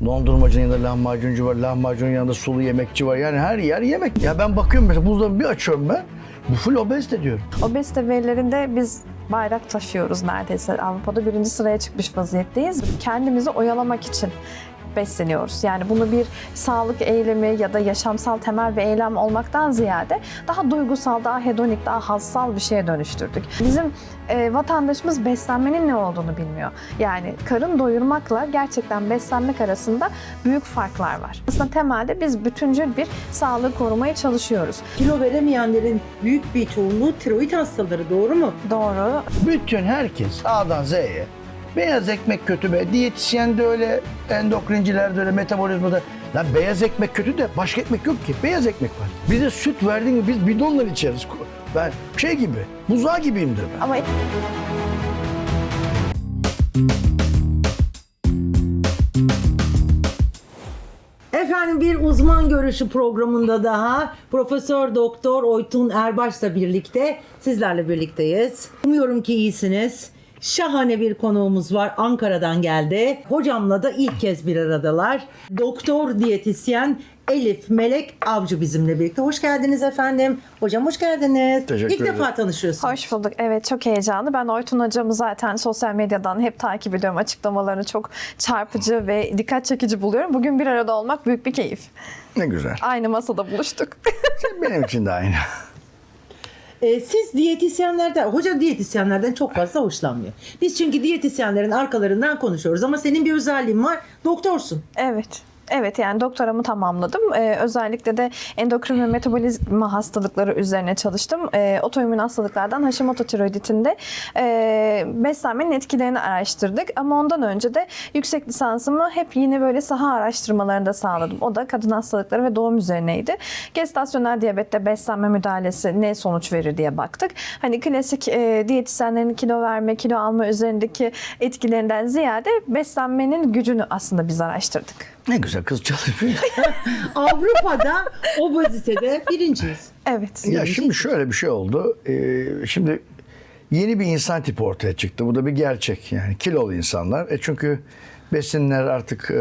Dondurmacının yanında lahmacuncu var, lahmacunun yanında sulu yemekçi var. Yani her yer yemek. Ya ben bakıyorum mesela buzdolabını bir açıyorum ben. Bu full obezite diyorum. Obezite verilerinde biz bayrak taşıyoruz neredeyse. Avrupa'da 1. sıraya çıkmış vaziyetteyiz. Kendimizi oyalamak için besleniyoruz. Yani bunu bir sağlık eylemi ya da yaşamsal temel bir eylem olmaktan ziyade daha duygusal, daha hedonik, daha hassal bir şeye dönüştürdük. Bizim vatandaşımız beslenmenin ne olduğunu bilmiyor. Yani karın doyurmakla gerçekten beslenmek arasında büyük farklar var. Aslında temelde biz bütüncül bir sağlığı korumaya çalışıyoruz. Kilo veremeyenlerin büyük bir çoğunluğu tiroid hastaları, doğru mu? Doğru. Bütün herkes A'dan Z'ye. Beyaz ekmek kötü be. Diyetisyen de öyle, endokrinciler de öyle, metabolizmada. Lan beyaz ekmek kötü de başka ekmek yok ki. Beyaz ekmek var. Bize süt verdin mi biz bidonla içeriz. Ben şey gibi, buzağı gibiyimdir ben. Ama Efendim, bir uzman görüşü programında daha Profesör Doktor Oytun Erbaş'la birlikte sizlerle birlikteyiz. Umuyorum ki iyisiniz. Şahane bir konuğumuz var. Ankara'dan geldi. Hocamla da ilk kez bir aradalar. Doktor diyetisyen Elif Melek Avcı bizimle birlikte. Hoş geldiniz efendim. Hocam hoş geldiniz. Teşekkür İlk ederim. defa tanışıyorsunuz. hoş bulduk. Evet, çok heyecanlı. Ben Oytun hocamı zaten sosyal medyadan hep takip ediyorum. Açıklamalarını çok çarpıcı ve dikkat çekici buluyorum. Bugün bir arada olmak büyük bir keyif. Ne güzel. Aynı masada buluştuk. Benim için de aynı. Siz diyetisyenlerden, hoca diyetisyenlerden çok fazla hoşlanmıyor. Biz çünkü diyetisyenlerin arkalarından konuşuyoruz ama senin bir özelliğin var, doktorsun. Evet. Evet, yani doktoramı tamamladım. Özellikle de endokrin ve metabolizma hastalıkları üzerine çalıştım. Otoimmün hastalıklardan Hashimoto tiroiditinde beslenmenin etkilerini araştırdık. Ama ondan önce de yüksek lisansımı hep yine böyle saha araştırmalarında sağladım. O da kadın hastalıkları ve doğum üzerineydi. Gestasyonel diyabette beslenme müdahalesi ne sonuç verir diye baktık. Hani klasik diyetisyenlerin kilo verme, kilo alma üzerindeki etkilerinden ziyade beslenmenin gücünü aslında biz araştırdık. Ne güzel kız çalışıyor. Avrupa'da obezitede birinciyiz. Evet. Ya şimdi şöyle bir şey oldu. Şimdi yeni bir insan tipi ortaya çıktı. Bu da bir gerçek. Yani kilolu insanlar. Çünkü besinler artık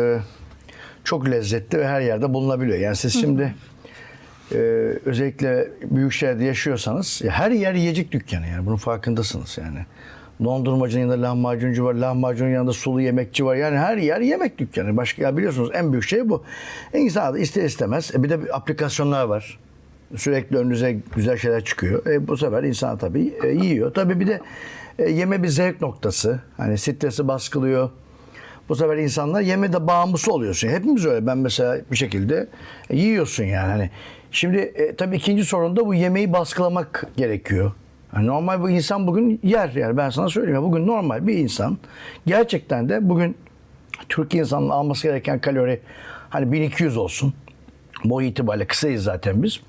çok lezzetli ve her yerde bulunabiliyor. Yani siz şimdi özellikle büyük şehirde yaşıyorsanız her yer yiyecek dükkanı, yani bunun farkındasınız yani. Dondurmacının yanında lahmacuncu var, lahmacunun yanında sulu yemekçi var. Yani her yer yemek dükkanı. Başka, ya biliyorsunuz en büyük şey bu. İnsan da ister istemez. Bir de aplikasyonlar var. Sürekli önünüze güzel şeyler çıkıyor. Bu sefer insan tabii yiyor. Tabii bir de yeme bir zevk noktası. Hani stresi baskılıyor. Bu sefer insanlar yeme de bağımlısı oluyorsun. Hepimiz öyle. Ben mesela bir şekilde yiyorsun yani. Hani şimdi tabii ikinci sorunda bu yemeği baskılamak gerekiyor. Yani normal bu insan bugün yer, yani ben sana söyleyeyim ya, bugün normal bir insan gerçekten de bugün Türk insanının alması gereken kalori hani 1200 olsun. Boy itibariyle kısayız zaten biz.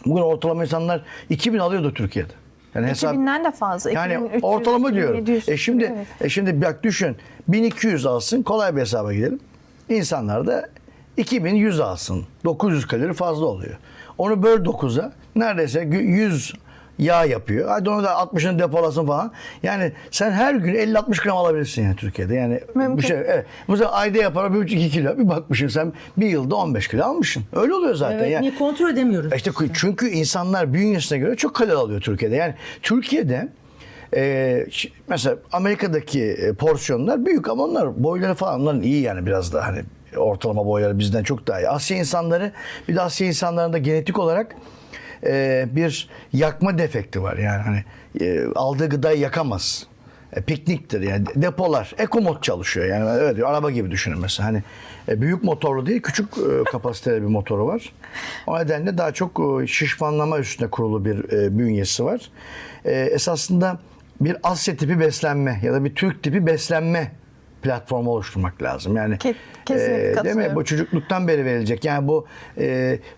Bugün ortalama insanlar 2000 alıyordu Türkiye'de. Yani 2000'den de fazla. yani 2300, ortalama diyorum. 2700. Şimdi Evet. şimdi bak düşün. 1200 alsın, kolay bir hesaba gidelim. İnsanlar da 2100 alsın. 900 kalori fazla oluyor. Onu böl 9'a, neredeyse 100 yağ yapıyor. Hadi onu da 60'ını depolasın falan. Yani sen her gün 50-60 gram alabilirsin yani Türkiye'de. Yani Mümkün. bir şey. Evet. Mesela ayda yapar 1,5-2 kilo. Bir bakmışsın sen bir yılda 15 kilo almışsın. Öyle oluyor zaten. Evet, Yani niye kontrol edemiyoruz? İşte çünkü insanlar bünyesine göre çok kalori alıyor Türkiye'de. Yani Türkiye'de mesela Amerika'daki porsiyonlar büyük ama onlar boyları falan onların iyi, yani biraz da hani ortalama boyları bizden çok daha iyi. Asya insanları, bir de Asya insanlarında genetik olarak bir yakma defekti var. Yani hani aldığı gıdayı yakamaz. Pikniktir yani, depolar. Ekomod çalışıyor yani, öyle diyor. Araba gibi düşünün mesela. Hani büyük motorlu değil, küçük kapasiteli bir motoru var. O nedenle daha çok şişmanlama üstüne kurulu bir bünyesi var. Esasında bir Asya tipi beslenme ya da bir Türk tipi beslenme platformu oluşturmak lazım. Yani Kesinlikle değil mi? katılıyorum. Bu çocukluktan beri verilecek. Yani bu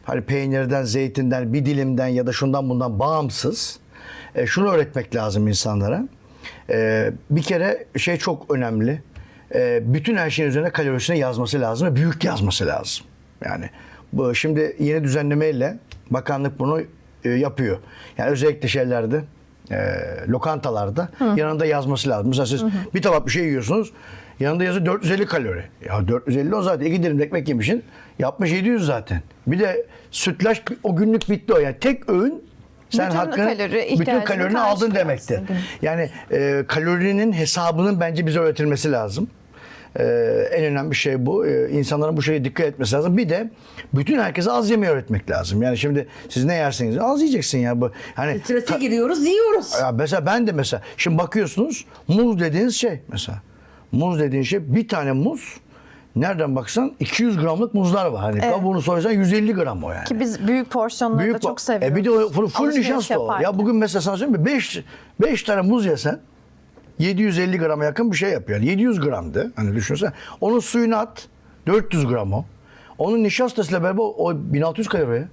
hani peynirden, zeytinden, bir dilimden ya da şundan bundan bağımsız şunu öğretmek lazım insanlara. Bir kere şey çok önemli. Bütün her şeyin üzerine kalorisini yazması lazım ve büyük yazması lazım. Yani bu şimdi yeni düzenlemeyle bakanlık bunu yapıyor. Yani özellikle şeylerde, lokantalarda yanında yazması lazım. Mesela siz bir tabak bir şey yiyorsunuz. Yanında yazı 450 kalori. Ya 450 o zaten. 2 dilim ekmek yemişsin. Yapmış 700 zaten. Bir de sütlaç o günlük bitti o. Yani tek öğün sen Bütün hakkını, kalori bütün ihtiyacını kalorini aldın karşılıyor demektir. aslında. Yani kalorinin hesabının bence bize öğretilmesi lazım. En önemli şey bu. İnsanların bu şeye dikkat etmesi lazım. Bir de bütün herkese az yemeyi öğretmek lazım. Yani şimdi siz ne yerseniz az yiyeceksin ya. Bu hani Strese giriyoruz, yiyoruz. ya mesela ben de mesela şimdi bakıyorsunuz muz dediğiniz şey mesela. Muz dediğin şey bir tane muz nereden baksan 200 gramlık muzlar var. Hani kabuğunu soysan 150 gram o yani. Ki biz büyük porsiyonları da çok seviyoruz. Bir de o full Alışveriş nişasta o. yaparken. Ya bugün mesela sana söyleyeyim mi? 5 tane muz yesen 750 grama yakın bir şey yapıyor. Yani 700 gramdı. Hani düşünsen. Onun suyunu at. 400 gram o. Onun nişastasıyla beraber o 1600 kalori.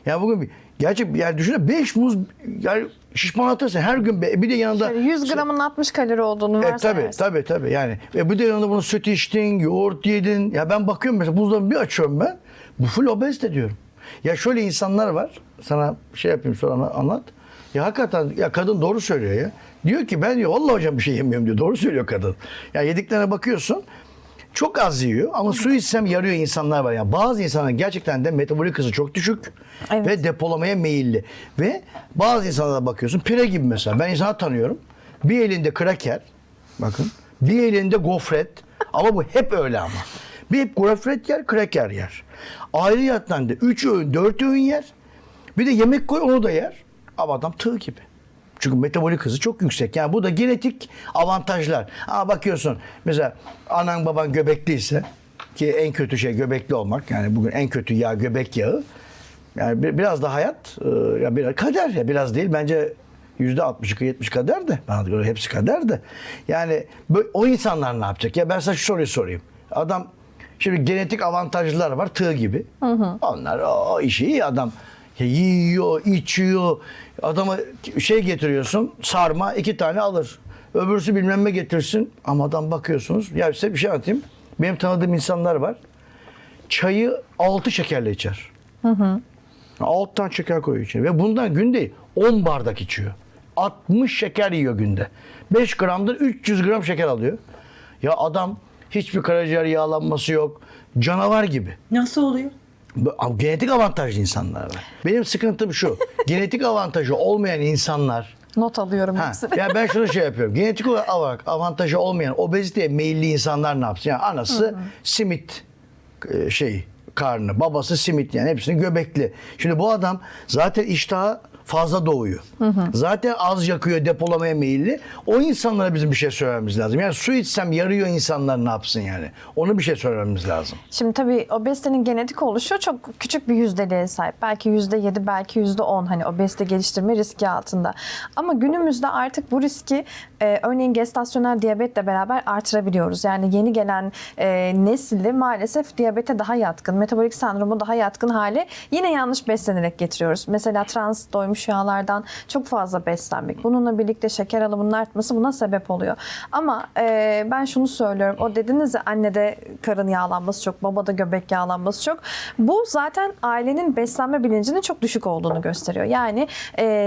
Yani bugün gerçek yani düşünsene 5 muz yani şişmanlatırsın her gün bir de yanında Şöyle 100 gramın 60 kalori olduğunu varsayarsak. tabii yani. Bir de yanında bunu süt içtin, yoğurt yedin. Ya ben bakıyorum mesela buzdolabını bir açıyorum ben. Bu full obezite diyorum. Ya şöyle insanlar var. Sana şey yapayım sonra anlat. Ya hakikaten ya kadın doğru söylüyor ya. Diyor ki ben diyor vallahi hocam bir şey yemiyorum diyor. Doğru söylüyor kadın. Ya yediklerine bakıyorsun. Çok az yiyor ama su içsem yarıyor insanlar var. Yani bazı insanlar gerçekten de metabolik hızı çok düşük Evet. ve depolamaya meyilli. Ve bazı insanlara bakıyorsun pire gibi mesela. Ben insanı tanıyorum. Bir elinde kraker, bakın. Bir elinde gofret. Ama bu hep öyle ama. Bir hep gofret yer, kraker yer. Ayrıyeten de 3 öğün, 4 öğün yer. Bir de yemek koy onu da yer. Ama adam tığ gibi. Çünkü metabolik hızı çok yüksek. Yani bu da genetik avantajlar. Ama bakıyorsun mesela anan baban göbekliyse ki en kötü şey göbekli olmak. Yani bugün en kötü yağ göbek yağı. Yani biraz da hayat ya biraz kader ya biraz değil bence %60'ı 70 kader de bana göre hepsi kader de. Yani o insanlar ne yapacak? Ya ben sana şu soruyu sorayım. Adam şimdi genetik avantajlılar var tığ gibi. Onlar o işi iyi adam. Ya yiyor, içiyor. Adama şey getiriyorsun, sarma 2 tane alır. Öbürsü bilmem ne getirsin. Ama adam bakıyorsunuz. Ya size bir şey anlatayım. Benim tanıdığım insanlar var. Çayı 6 şekerle içer. 6 tane şeker koyuyor içine. Ve bundan günde 10 bardak içiyor. 60 şeker yiyor günde. 5 gramdan 300 gram şeker alıyor. Ya adam hiçbir karaciğer yağlanması yok. Canavar gibi. Nasıl oluyor? Genetik avantajlı insanlar var. Benim sıkıntım şu. Genetik avantajı olmayan insanlar. Not alıyorum Ha, hepsini. ya ben şunu şey yapıyorum. Genetik olarak avantajı olmayan obeziteye meyilli insanlar ne yapsın? Yani anası simit karnı, babası simit yani hepsini göbekli. Şimdi bu adam zaten iştahı fazla doğuyor. Zaten az yakıyor, depolamaya meyilli. O insanlara bizim bir şey söylememiz lazım. Yani su içsem yarıyor insanlar ne yapsın yani? Onu bir şey söylememiz lazım. Şimdi tabii obezitenin genetik oluşu çok küçük bir yüzdeliğe sahip. Belki %7, belki %10 hani obezite geliştirme riski altında. Ama günümüzde artık bu riski örneğin gestasyonel diyabetle beraber artırabiliyoruz. Yani yeni gelen nesli maalesef diyabete daha yatkın, metabolik sendromu daha yatkın hale yine yanlış beslenerek getiriyoruz. Mesela trans doymuş yağlardan çok fazla beslenmek. Bununla birlikte şeker alımının artması buna sebep oluyor. Ama ben şunu söylüyorum. O dediniz ya annede karın yağlanması çok, babada göbek yağlanması çok. Bu zaten ailenin beslenme bilincinin çok düşük olduğunu gösteriyor. Yani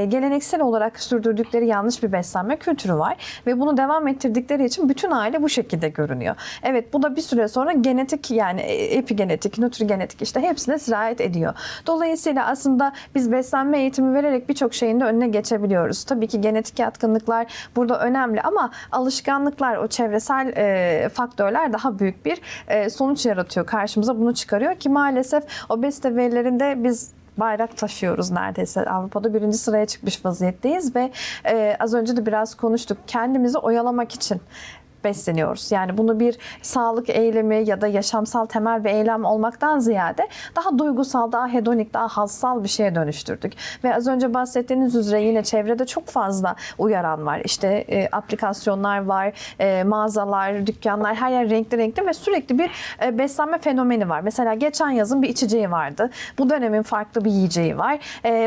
geleneksel olarak sürdürdükleri yanlış bir beslenme kültürü var ve bunu devam ettirdikleri için bütün aile bu şekilde görünüyor. Evet bu da bir süre sonra genetik yani epigenetik, nutrigenetik işte hepsine sirayet ediyor. Dolayısıyla aslında biz beslenme eğitimi vererek birçok şeyin de önüne geçebiliyoruz. Tabii ki genetik yatkınlıklar burada önemli ama alışkanlıklar, o çevresel faktörler daha büyük bir sonuç yaratıyor. Karşımıza bunu çıkarıyor ki maalesef obezite verilerinde biz bayrak taşıyoruz neredeyse. Avrupa'da 1. sıraya çıkmış vaziyetteyiz ve az önce de biraz konuştuk. Kendimizi oyalamak için besleniyoruz. Yani bunu bir sağlık eylemi ya da yaşamsal temel bir eylem olmaktan ziyade daha duygusal, daha hedonik, daha hassal bir şeye dönüştürdük. Ve az önce bahsettiğiniz üzere yine çevrede çok fazla uyaran var. İşte aplikasyonlar var, mağazalar, dükkanlar, her yer renkli renkli ve sürekli bir beslenme fenomeni var. Mesela geçen yazın bir içeceği vardı. Bu dönemin farklı bir yiyeceği var.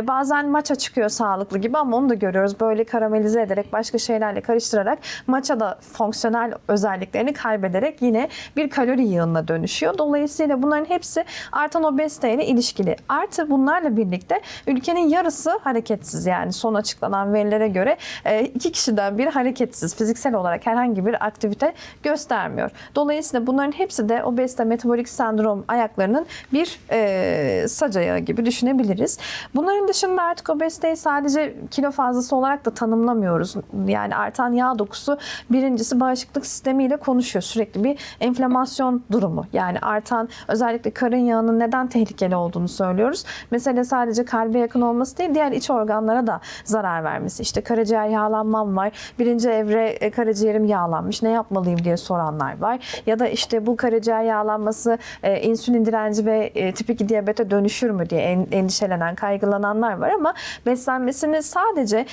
Bazen matcha çıkıyor sağlıklı gibi ama onu da görüyoruz. Böyle karamelize ederek, başka şeylerle karıştırarak matcha da fonksiyonel fiziksel özelliklerini kaybederek yine bir kalori yığınına dönüşüyor. Dolayısıyla bunların hepsi artan obeziteyle ilişkili. Artı bunlarla birlikte ülkenin yarısı hareketsiz, yani son açıklanan verilere göre 2 kişiden biri hareketsiz, fiziksel olarak herhangi bir aktivite göstermiyor. Dolayısıyla bunların hepsi de obezite metabolik sendrom ayaklarının bir sac ayağı gibi düşünebiliriz. Bunların dışında artık obeziteyi sadece kilo fazlası olarak da tanımlamıyoruz. Yani artan yağ dokusu birincisi bağışıklık sistemiyle konuşuyor. Sürekli bir enflamasyon durumu. Yani artan özellikle karın yağının neden tehlikeli olduğunu söylüyoruz. Mesele sadece kalbe yakın olması değil, diğer iç organlara da zarar vermesi. İşte karaciğer yağlanmam var. Birinci evre karaciğerim yağlanmış. Ne yapmalıyım diye soranlar var. Ya da işte bu karaciğer yağlanması insülin direnci ve tip 2 diyabete dönüşür mü diye endişelenen, kaygılananlar var ama beslenmesini sadece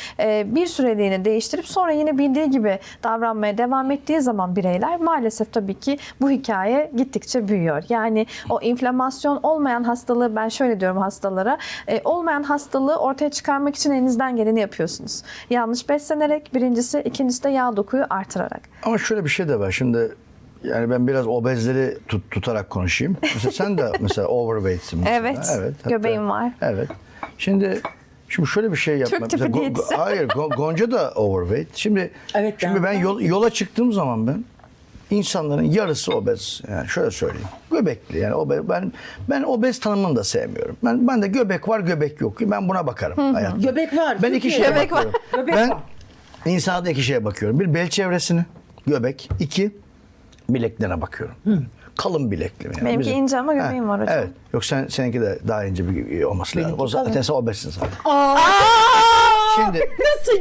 bir süreliğine değiştirip sonra yine bildiği gibi davranmaya devam ettiği zaman bireyler maalesef tabii ki bu hikaye gittikçe büyüyor. Yani o inflamasyon olmayan hastalığı, ben şöyle diyorum hastalara, olmayan hastalığı ortaya çıkarmak için elinizden geleni yapıyorsunuz. Yanlış beslenerek birincisi, ikincisi de yağ dokuyu artırarak. Ama şöyle bir şey de var. Şimdi yani ben biraz obezleri tutarak konuşayım. Mesela sen de mesela overweight'sin mesela. Evet, hatta, göbeğim var. Evet. Şimdi şöyle bir şey yapmak. Türk tipi Mesela diyetisi. hayır, Gonca da overweight. Şimdi Evet, ben yola çıktığım zaman insanların yarısı obez. Yani şöyle söyleyeyim. Göbekli. Yani obez, ben obez tanımını da sevmiyorum. Ben de göbek var, göbek yok. Ben buna bakarım hayatta. Göbek var. Ben iki Türkiye'de. şeye Göbek var. bakıyorum. Göbek Ben var. insanda iki şeye bakıyorum. Bir, bel çevresini, göbek. İki, bileklerine bakıyorum. Kalın bilekli mi? Yani Benimki ince ama göbeğim var hocam. Evet. Yok seninki de daha ince bir olması lazım. O zaten sen obezsin zaten. Şimdi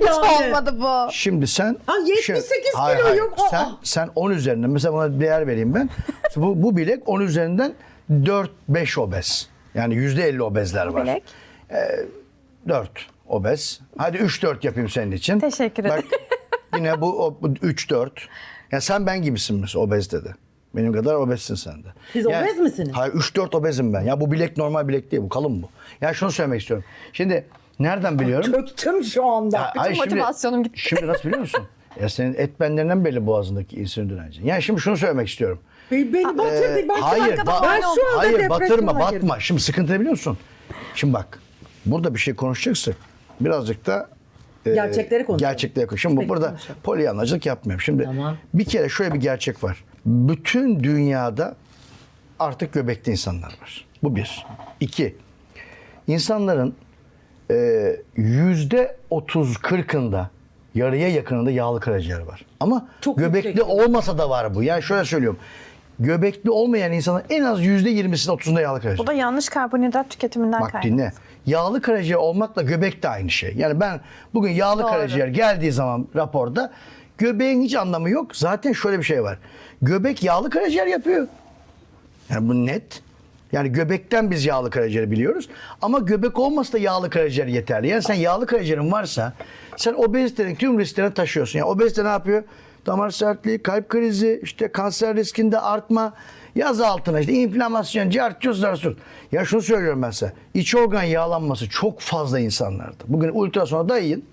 Nasıl yani? Olmadı bu. Şimdi sen 78 Hayır, kilo hayır. yok. Sen 10 üzerinden mesela buna değer vereyim ben. Bu bilek 10 üzerinden 4-5 obez. Yani %50 obezler var. Bilek. 4 obez. Hadi 3-4 yapayım senin için. Teşekkür ederim. Bak yine bu 3-4. Ya sen ben gibisin mesela obezde de. Benim kadar obezsin sen de. Siz obez misiniz? Hayır 3-4 obezim ben. Ya bu bilek normal bilek değil, bu kalın bu. Ya şunu söylemek istiyorum. Şimdi nereden biliyorum? Çöktüm şu anda. Ya, hayır, motivasyonum gitti. Şimdi nasıl biliyor musun? Ya senin et benderinden belli boğazındaki insülin direnci. Yani şimdi şunu söylemek istiyorum. Beni batırdı. Hayır, ben şu anda hayır batırma, depresyona batma. girdim. Şimdi sıkıntı ne biliyor musun? Şimdi bak, burada bir şey konuşacaksak birazcık da Gerçekleri konuşalım. Gerçekleri konuşalım. Şimdi Peki, burada konuşalım. polyanlacılık yapmıyorum. Şimdi Tamam. bir kere şöyle bir gerçek var. Bütün dünyada artık göbekli insanlar var. Bu bir. İki, insanların %30-40'ında, yarıya yakınında yağlı karaciğer var. Ama Çok göbekli yüksek. olmasa da var bu. Yani şöyle söylüyorum. Göbekli olmayan insanın en az %20'sinde 30'unda yağlı karaciğer. Bu da yanlış karbonhidrat tüketiminden Bak kaynaklı. dinle. Yağlı karaciğer olmakla göbek de aynı şey. Yani ben bugün yağlı Doğru. karaciğer geldiği zaman raporda göbeğin hiç anlamı yok. Zaten şöyle bir şey var. Göbek yağlı karaciğer yapıyor. Yani bu net. Yani göbekten biz yağlı karaciğeri biliyoruz. Ama göbek olmasa da yağlı karaciğer yeterli. Yani sen yağlı karaciğerin varsa sen obezitenin tüm risklerini taşıyorsun. Yani obezite ne yapıyor? Damar sertliği, kalp krizi, işte kanser riskinde artma, yaz altına işte inflamasyon, cart, zarsur. Ya şunu söylüyorum ben size. İç organ yağlanması çok fazla insanlarda. Bugün ultrasona dayayın.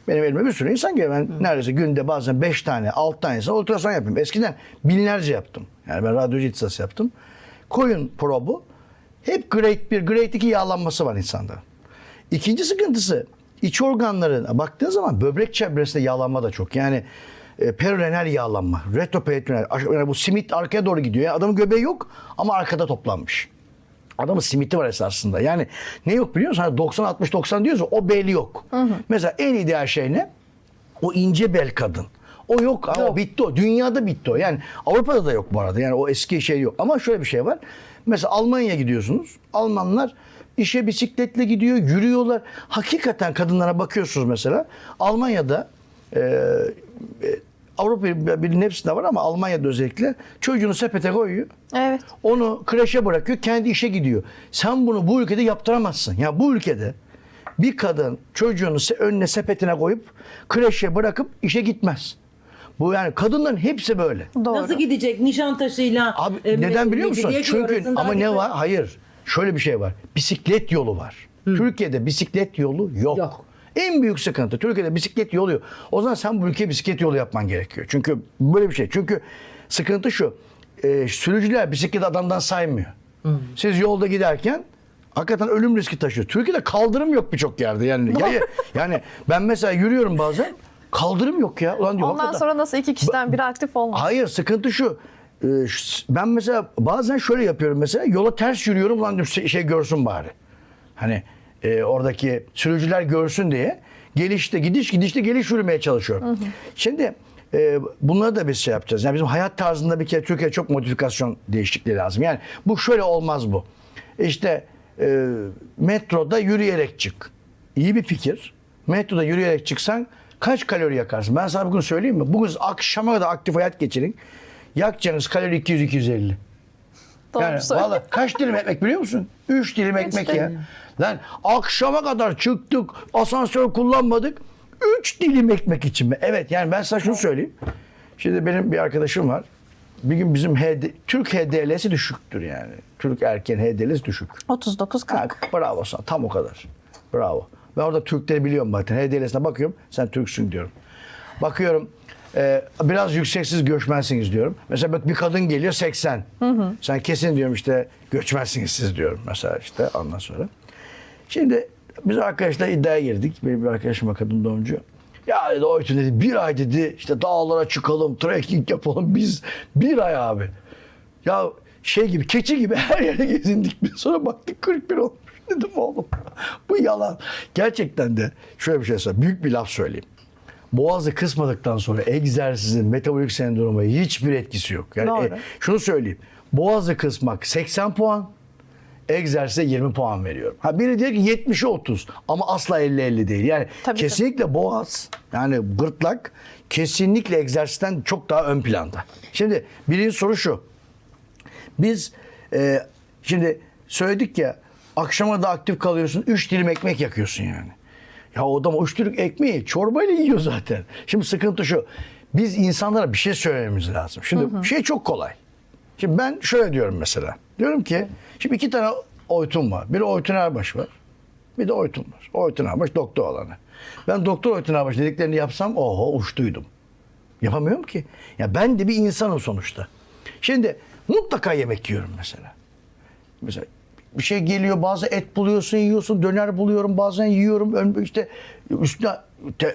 Benim elime bir sürü insan geliyor. Ben neredeyse günde bazen 5 tane, 6 tane insan ultrason yapıyorum. Eskiden binlerce yaptım. Yani ben radyocu ihtisası yaptım. Koyun probu. Hep grade 1, grade 2 yağlanması var insanda. İkinci sıkıntısı iç organların baktığın zaman böbrek çevresinde yağlanma da çok. Yani perirenal yağlanma, retroperitoneal. Yani bu simit arkaya doğru gidiyor. Yani adamın göbeği yok ama arkada toplanmış. Adamın simiti var esasında. Yani ne yok biliyor musun? Hani 90-60-90 diyorsa o beli yok. Mesela en ideal şey ne? O ince bel kadın. O yok ama o bitti o. Dünyada bitti o. Yani Avrupa'da da yok bu arada. Yani o eski şey yok. Ama şöyle bir şey var. Mesela Almanya'ya gidiyorsunuz. Almanlar işe bisikletle gidiyor, yürüyorlar. Hakikaten kadınlara bakıyorsunuz mesela. Almanya'da Avrupa Birliği'nin hepsinde var ama Almanya'da özellikle çocuğunu sepete koyuyor. Evet. Onu kreşe bırakıyor, kendi işe gidiyor. Sen bunu bu ülkede yaptıramazsın. Ya bu ülkede bir kadın çocuğunu önüne sepetine koyup kreşe bırakıp işe gitmez. Bu yani kadınların hepsi böyle. Doğru. Nasıl gidecek Nişantaşı'yla? Abi neden biliyor musun? Mecidiyeköy Çünkü arasında ama hadi ne be. var? Hayır. Şöyle bir şey var. Bisiklet yolu var. Türkiye'de bisiklet yolu yok. Yok. En büyük sıkıntı. Türkiye'de bisiklet yolu yok. O zaman sen bu ülkeye bisiklet yolu yapman gerekiyor. Çünkü böyle bir şey. Çünkü sıkıntı şu. Sürücüler bisiklet adamdan saymıyor. Siz yolda giderken hakikaten ölüm riski taşıyor. Türkiye'de kaldırım yok birçok yerde. Yani ben mesela yürüyorum bazen. Kaldırım yok ya. Ulan diyor, Ondan hakikaten. sonra nasıl 2 kişiden biri aktif olmaz? Hayır, sıkıntı şu. Ben mesela bazen şöyle yapıyorum mesela. Yola ters yürüyorum. Ulan diyorum, şey görsün bari. Hani oradaki sürücüler görsün diye. Gidişte geliş yürümeye çalışıyorum. Şimdi bunları da biz şey yapacağız. Yani bizim hayat tarzında bir kere Türkiye'de çok modifikasyon değişikliği lazım. Yani bu şöyle olmaz bu. İşte metroda yürüyerek çık. İyi bir fikir. Metroda yürüyerek çıksan kaç kalori yakarsın? Ben sana bugün söyleyeyim mi? Bugün akşama kadar aktif hayat geçirin. Yakacağınız kalori 200-250. Doğru Yani söylüyorsun. vallahi kaç dilim ekmek biliyor musun? 3 dilim ekmek ya. dilim. Lan akşama kadar çıktık, asansör kullanmadık. 3 dilim ekmek için mi? Evet, yani ben sana şunu söyleyeyim. Şimdi benim bir arkadaşım var. Bir gün bizim Türk HDL'si düşüktür yani. Türk erken HDL'si düşük. 39-40. Ha, bravo sana, tam o kadar. Bravo. Ben orada Türkleri biliyorum zaten. HDL'sine bakıyorum, sen Türksün diyorum. Bakıyorum, biraz yükseksiz göçmensiniz diyorum. Mesela bak bir kadın geliyor 80. Sen kesin diyorum işte göçmensiniz siz diyorum mesela işte ondan sonra. Şimdi biz arkadaşlar iddiaya girdik. Benim bir arkadaşım var, kadın doğumcu. Ya dedi Oytun dedi, bir ay dedi işte dağlara çıkalım, trekking yapalım. Biz bir ay abi. Ya şey gibi, keçi gibi her yere gezindik. Biz sonra baktık 41 olmuş. Dedim oğlum bu yalan. Gerçekten de şöyle bir şey söyleyeyim. Büyük bir laf söyleyeyim. Boğazı kısmadıktan sonra egzersizin metabolik sendroma hiçbir etkisi yok. Yani Doğru. şunu söyleyeyim. Boğazı kısmak 80 puan, egzersize 20 puan veriyorum. Ha biri diyor ki 70'e 30 ama asla 50-50 değil. Yani Tabii, kesinlikle boğaz, yani gırtlak kesinlikle egzersizden çok daha ön planda. Şimdi birinci soru şu. Biz şimdi söyledik ya, akşama da aktif kalıyorsun, 3 dilim ekmek yakıyorsun yani. Ya o adam o 3 dilim ekmeği çorbayla yiyor zaten. Şimdi sıkıntı şu. Biz insanlara bir şey söylememiz lazım. Şimdi şey çok kolay. Şimdi ben şöyle diyorum mesela. Diyorum ki şimdi 2 tane Oytun var. Biri Oytun Erbaş var. Bir de Oytun var. Oytun Erbaş doktor olanı. Ben doktor Oytun Erbaş dediklerini yapsam oho uçtuydum. Yapamıyorum ki. Ya ben de bir insanım sonuçta. Şimdi mutlaka yemek yiyorum mesela. Mesela bir şey geliyor, bazı et buluyorsun, yiyorsun, döner buluyorum, bazen yiyorum. İşte üstüne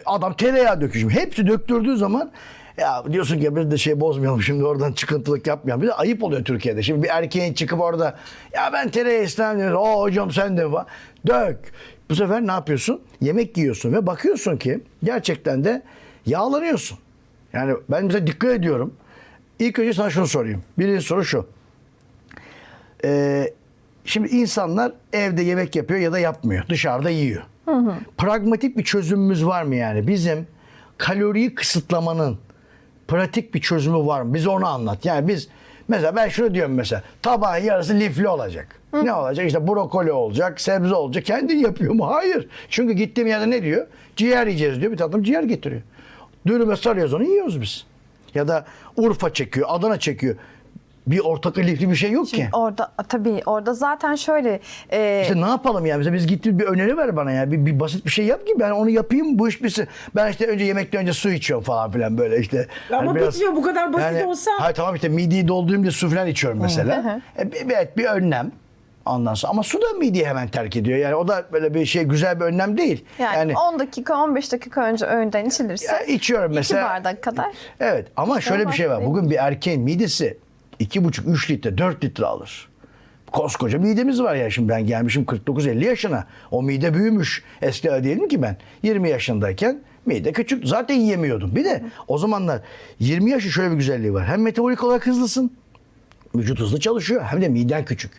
adam tereyağı döküyor. Hepsi döktürdüğü zaman ya diyorsun ki biz de şey bozmayalım şimdi, oradan çıkıntılık yapmayalım. Bir de ayıp oluyor Türkiye'de. Şimdi bir erkeğin çıkıp orada ya ben tereyağı istemiyorum. O hocam sen de var. Dök. Bu sefer ne yapıyorsun? Yemek yiyorsun ve bakıyorsun ki gerçekten de yağlanıyorsun. Yani ben mesela dikkat ediyorum. İlk önce sana şunu sorayım. Birinci soru şu. Şimdi insanlar evde yemek yapıyor ya da yapmıyor. Dışarıda yiyor. Pragmatik bir çözümümüz var mı yani? Bizim kaloriyi kısıtlamanın pratik bir çözümü var mı? Bize onu anlat. Yani biz mesela ben şunu diyorum mesela. Tabağın yarısı lifli olacak. Ne olacak? İşte brokoli olacak, sebze olacak. Kendin yapıyor mu? Hayır. Çünkü gittiğim yerde ne diyor? Ciğer yiyeceğiz diyor. Bir tatlım ciğer getiriyor. Dürüme sarıyoruz onu, yiyoruz biz. Ya da Urfa çekiyor, Adana çekiyor. Bir ortak lifli bir şey yok ki. Orada zaten şöyle İşte ne yapalım yani? Mesela biz gittik, bir öneri ver bana ya. Bir basit bir şey yap ki ben onu yapayım, bu iş bitsin. Ben işte önce yemekten önce su içiyorum falan filan böyle işte. Ama Hani bitmiyor bu kadar basit olsa. Hayır tamam, işte mideyi doldurayım diye su falan içiyorum mesela. Evet, bir önlem. Ondan sonra ama su da mideyi hemen terk ediyor. Yani o da böyle bir şey, güzel bir önlem değil. yani 10 dakika 15 dakika önce öğünden içilirse Ya içiyorum mesela. 2 bardak kadar. Evet ama şöyle bir şey var. değil. Bugün bir erkeğin midesi 2,5-3 litre, 4 litre alır. Koskoca midemiz var ya, şimdi ben gelmişim 49-50 yaşına. O mide büyümüş. Eskiden değilim ki ben. 20 yaşındayken mide küçük. Zaten yiyemiyordum. Bir de o zamanlar 20 yaşı şöyle bir güzelliği var. Hem metabolik olarak hızlısın. Vücut hızlı çalışıyor. Hem de miden küçük.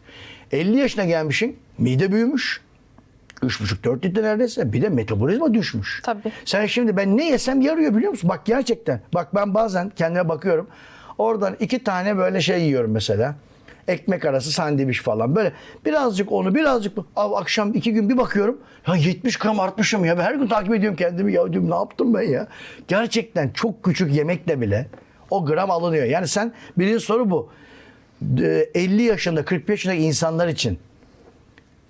50 yaşına gelmişsin. Mide büyümüş. 3,5-4 litre neredeyse. Bir de metabolizma düşmüş. Tabii. Sen şimdi ben ne yesem yarıyor biliyor musun? Bak gerçekten. Bak ben bazen kendime bakıyorum. Oradan 2 tane böyle şey yiyorum mesela. Ekmek arası sandviç falan. Böyle birazcık onu, birazcık bu. Akşam 2 gün bir bakıyorum. Ya 70 gram artmışım ya. Ben her gün takip ediyorum kendimi. Ya diyorum ne yaptım ben ya? Gerçekten çok küçük yemekle bile o gram alınıyor. Yani sen, birinci soru bu. 50 yaşında 45 yaşındaki insanlar için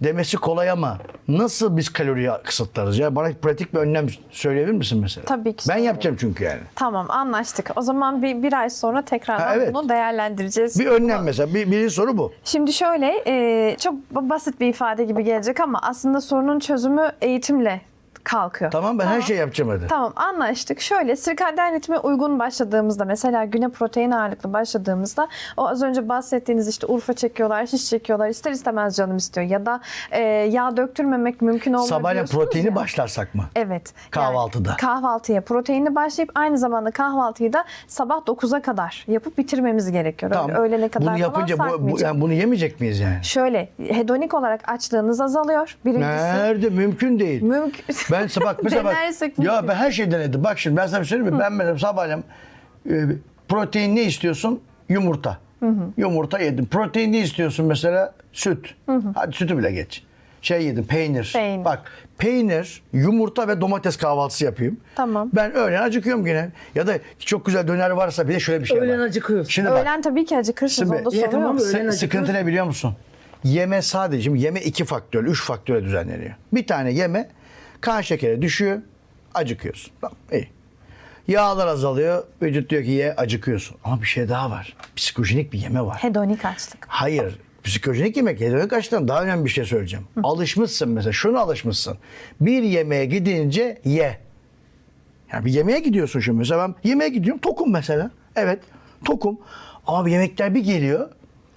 demesi kolay ama nasıl biz kaloriyi kısıtlarız ya? Bana pratik bir önlem söyleyebilir misin mesela? Tabii ki Ben söyleyeyim. yapacağım çünkü yani. Tamam, anlaştık. O zaman bir ay sonra tekrardan Ha, evet. bunu değerlendireceğiz. Bir önlem mesela. Birinci soru bu. Şimdi şöyle, çok basit bir ifade gibi gelecek ama aslında sorunun çözümü eğitimle kalkıyor. Tamam, ben her şeyi yapacağım hadi. Tamam, anlaştık. Şöyle, sirkadyen ritme uygun başladığımızda, mesela güne protein ağırlıklı başladığımızda, o az önce bahsettiğiniz işte urfa çekiyorlar, şiş çekiyorlar, ister istemez canım istiyor ya da yağ döktürmemek mümkün olmuyor Sabahleyin diyorsunuz proteini ya. başlarsak mı? Evet. Kahvaltıda. Yani kahvaltıya proteinli başlayıp aynı zamanda kahvaltıyı da sabah 9'a kadar yapıp bitirmemiz gerekiyor. Tamam. Öyle öğlene kadar Bunu yapınca falan sarkmayacak. yani bunu yemeyecek miyiz yani? Şöyle, hedonik olarak açlığınız azalıyor. Birincisi. Nerede? Mümkün değil. Mümkün. Ben bak mesela Denersek ya mümkün. ben her şeyi denedim. Bak şimdi ben sana bir söyleyeyim mi? Ben mesela sabahleyin protein ne istiyorsun? Yumurta. Yumurta yedim. Protein ne istiyorsun mesela? Süt. Hadi sütü bile geç. Şey yedim, peynir. Peynir. Bak peynir, yumurta ve domates kahvaltısı yapayım. Tamam. Ben öğlen acıkıyorum yine. Ya da çok güzel döner varsa bir de şöyle bir şey Öğlen var. acıkıyorsun. Şimdi bak, Öğlen tabii ki acıkırsınız. Şimdi- Onda Ya sorun tamam, yok. öğlen sıkıntı ne biliyor musun? Yeme sadece, şimdi yeme 2 faktörle, 3 faktörle düzenleniyor. Bir tane yeme, kan şekeri düşüyor, acıkıyorsun. Tamam, iyi. Yağlar azalıyor, vücut diyor ki ye, acıkıyorsun. Ama bir şey daha var. Psikojenik bir yeme var. Hedonik açlık. Hayır. Psikojenik yemek, hedonik açlıktan daha önemli bir şey söyleyeceğim. Alışmışsın mesela, şunu alışmışsın. Bir yemeğe gidince ye. Yani bir yemeğe gidiyorsun şimdi. Mesela ben yemeğe gidiyorum, tokum mesela. Evet, tokum. Ama bir yemekler bir geliyor.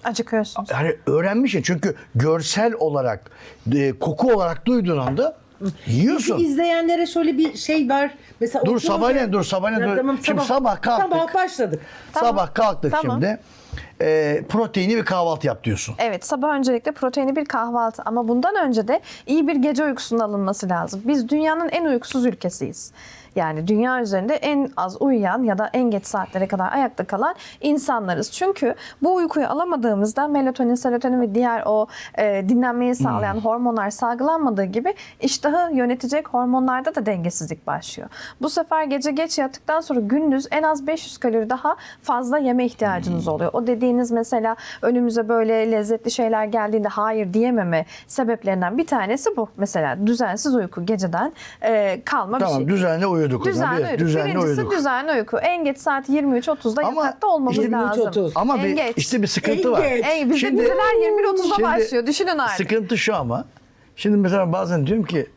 Acıkıyorsunuz. Yani öğrenmişsin çünkü görsel olarak, koku olarak duyduğun anda yiyorsun. Peki izleyenlere şöyle bir şey ver. Mesela Dur Orçun sabahleyin, Hoca- dur sabahleyin. Ya dur. tamam, Şimdi sabah kalktık. Sabah başladık. Sabah kalktık Tamam. şimdi. Proteini bir kahvaltı yap diyorsun. Evet, sabah öncelikle proteini bir kahvaltı ama bundan önce de iyi bir gece uykusunun alınması lazım. Biz dünyanın en uykusuz ülkesiyiz. Yani dünya üzerinde en az uyuyan ya da en geç saatlere kadar ayakta kalan insanlarız. Çünkü bu uykuyu alamadığımızda melatonin, serotonin ve diğer o dinlenmeyi sağlayan hormonlar salgılanmadığı gibi iştahı yönetecek hormonlarda da dengesizlik başlıyor. Bu sefer gece geç yattıktan sonra gündüz en az 500 kalori daha fazla yeme ihtiyacınız oluyor. O dediğiniz mesela önümüze böyle lezzetli şeyler geldiğinde hayır diyememe sebeplerinden bir tanesi bu. Mesela düzensiz uyku, geceden kalma bir Tamam, şey. düzenli uyuduk. o zaman. Düzenli uyku. Düzenli Birincisi uyuduk. düzenli uyku. En geç saat 23.30'da Ama yatakta olmamız işte lazım. 23.30. Ama En bir, geç. işte bir sıkıntı En var. geç. Bizde diziler 21.30'da şimdi başlıyor. Düşünün artık. Sıkıntı şu ama. Şimdi mesela bazen diyorum ki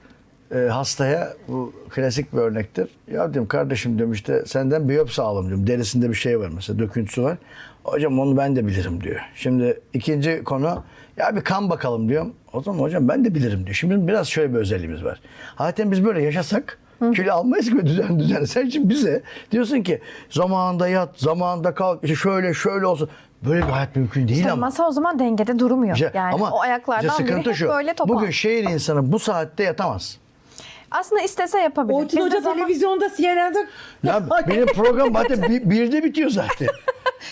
hastaya, bu klasik bir örnektir. Ya diyorum kardeşim diyorum işte senden biyopsi alalım diyorum. Derisinde bir şey var mesela, döküntüsü var. Hocam onu ben de bilirim diyor. Şimdi ikinci konu, ya bir kan bakalım diyorum. O zaman hocam ben de bilirim diyor. Şimdi biraz şöyle bir özelliğimiz var. Zaten biz böyle yaşasak kilo almayız ki düzen. Sen şimdi bize diyorsun ki zamanında yat, zamanında kalk, işte şöyle olsun. Böyle bir hayat mümkün değil İşte ama. masa o zaman dengede durmuyor. İşte Yani o ayaklardan işte biri sıkıntı hep şu. böyle topal. Bugün şehir insanı bu saatte yatamaz. Aslında istese yapabilir. Orçun Bizde Hoca zaman- televizyonda CNN'de Ya benim program zaten birde bitiyor zaten.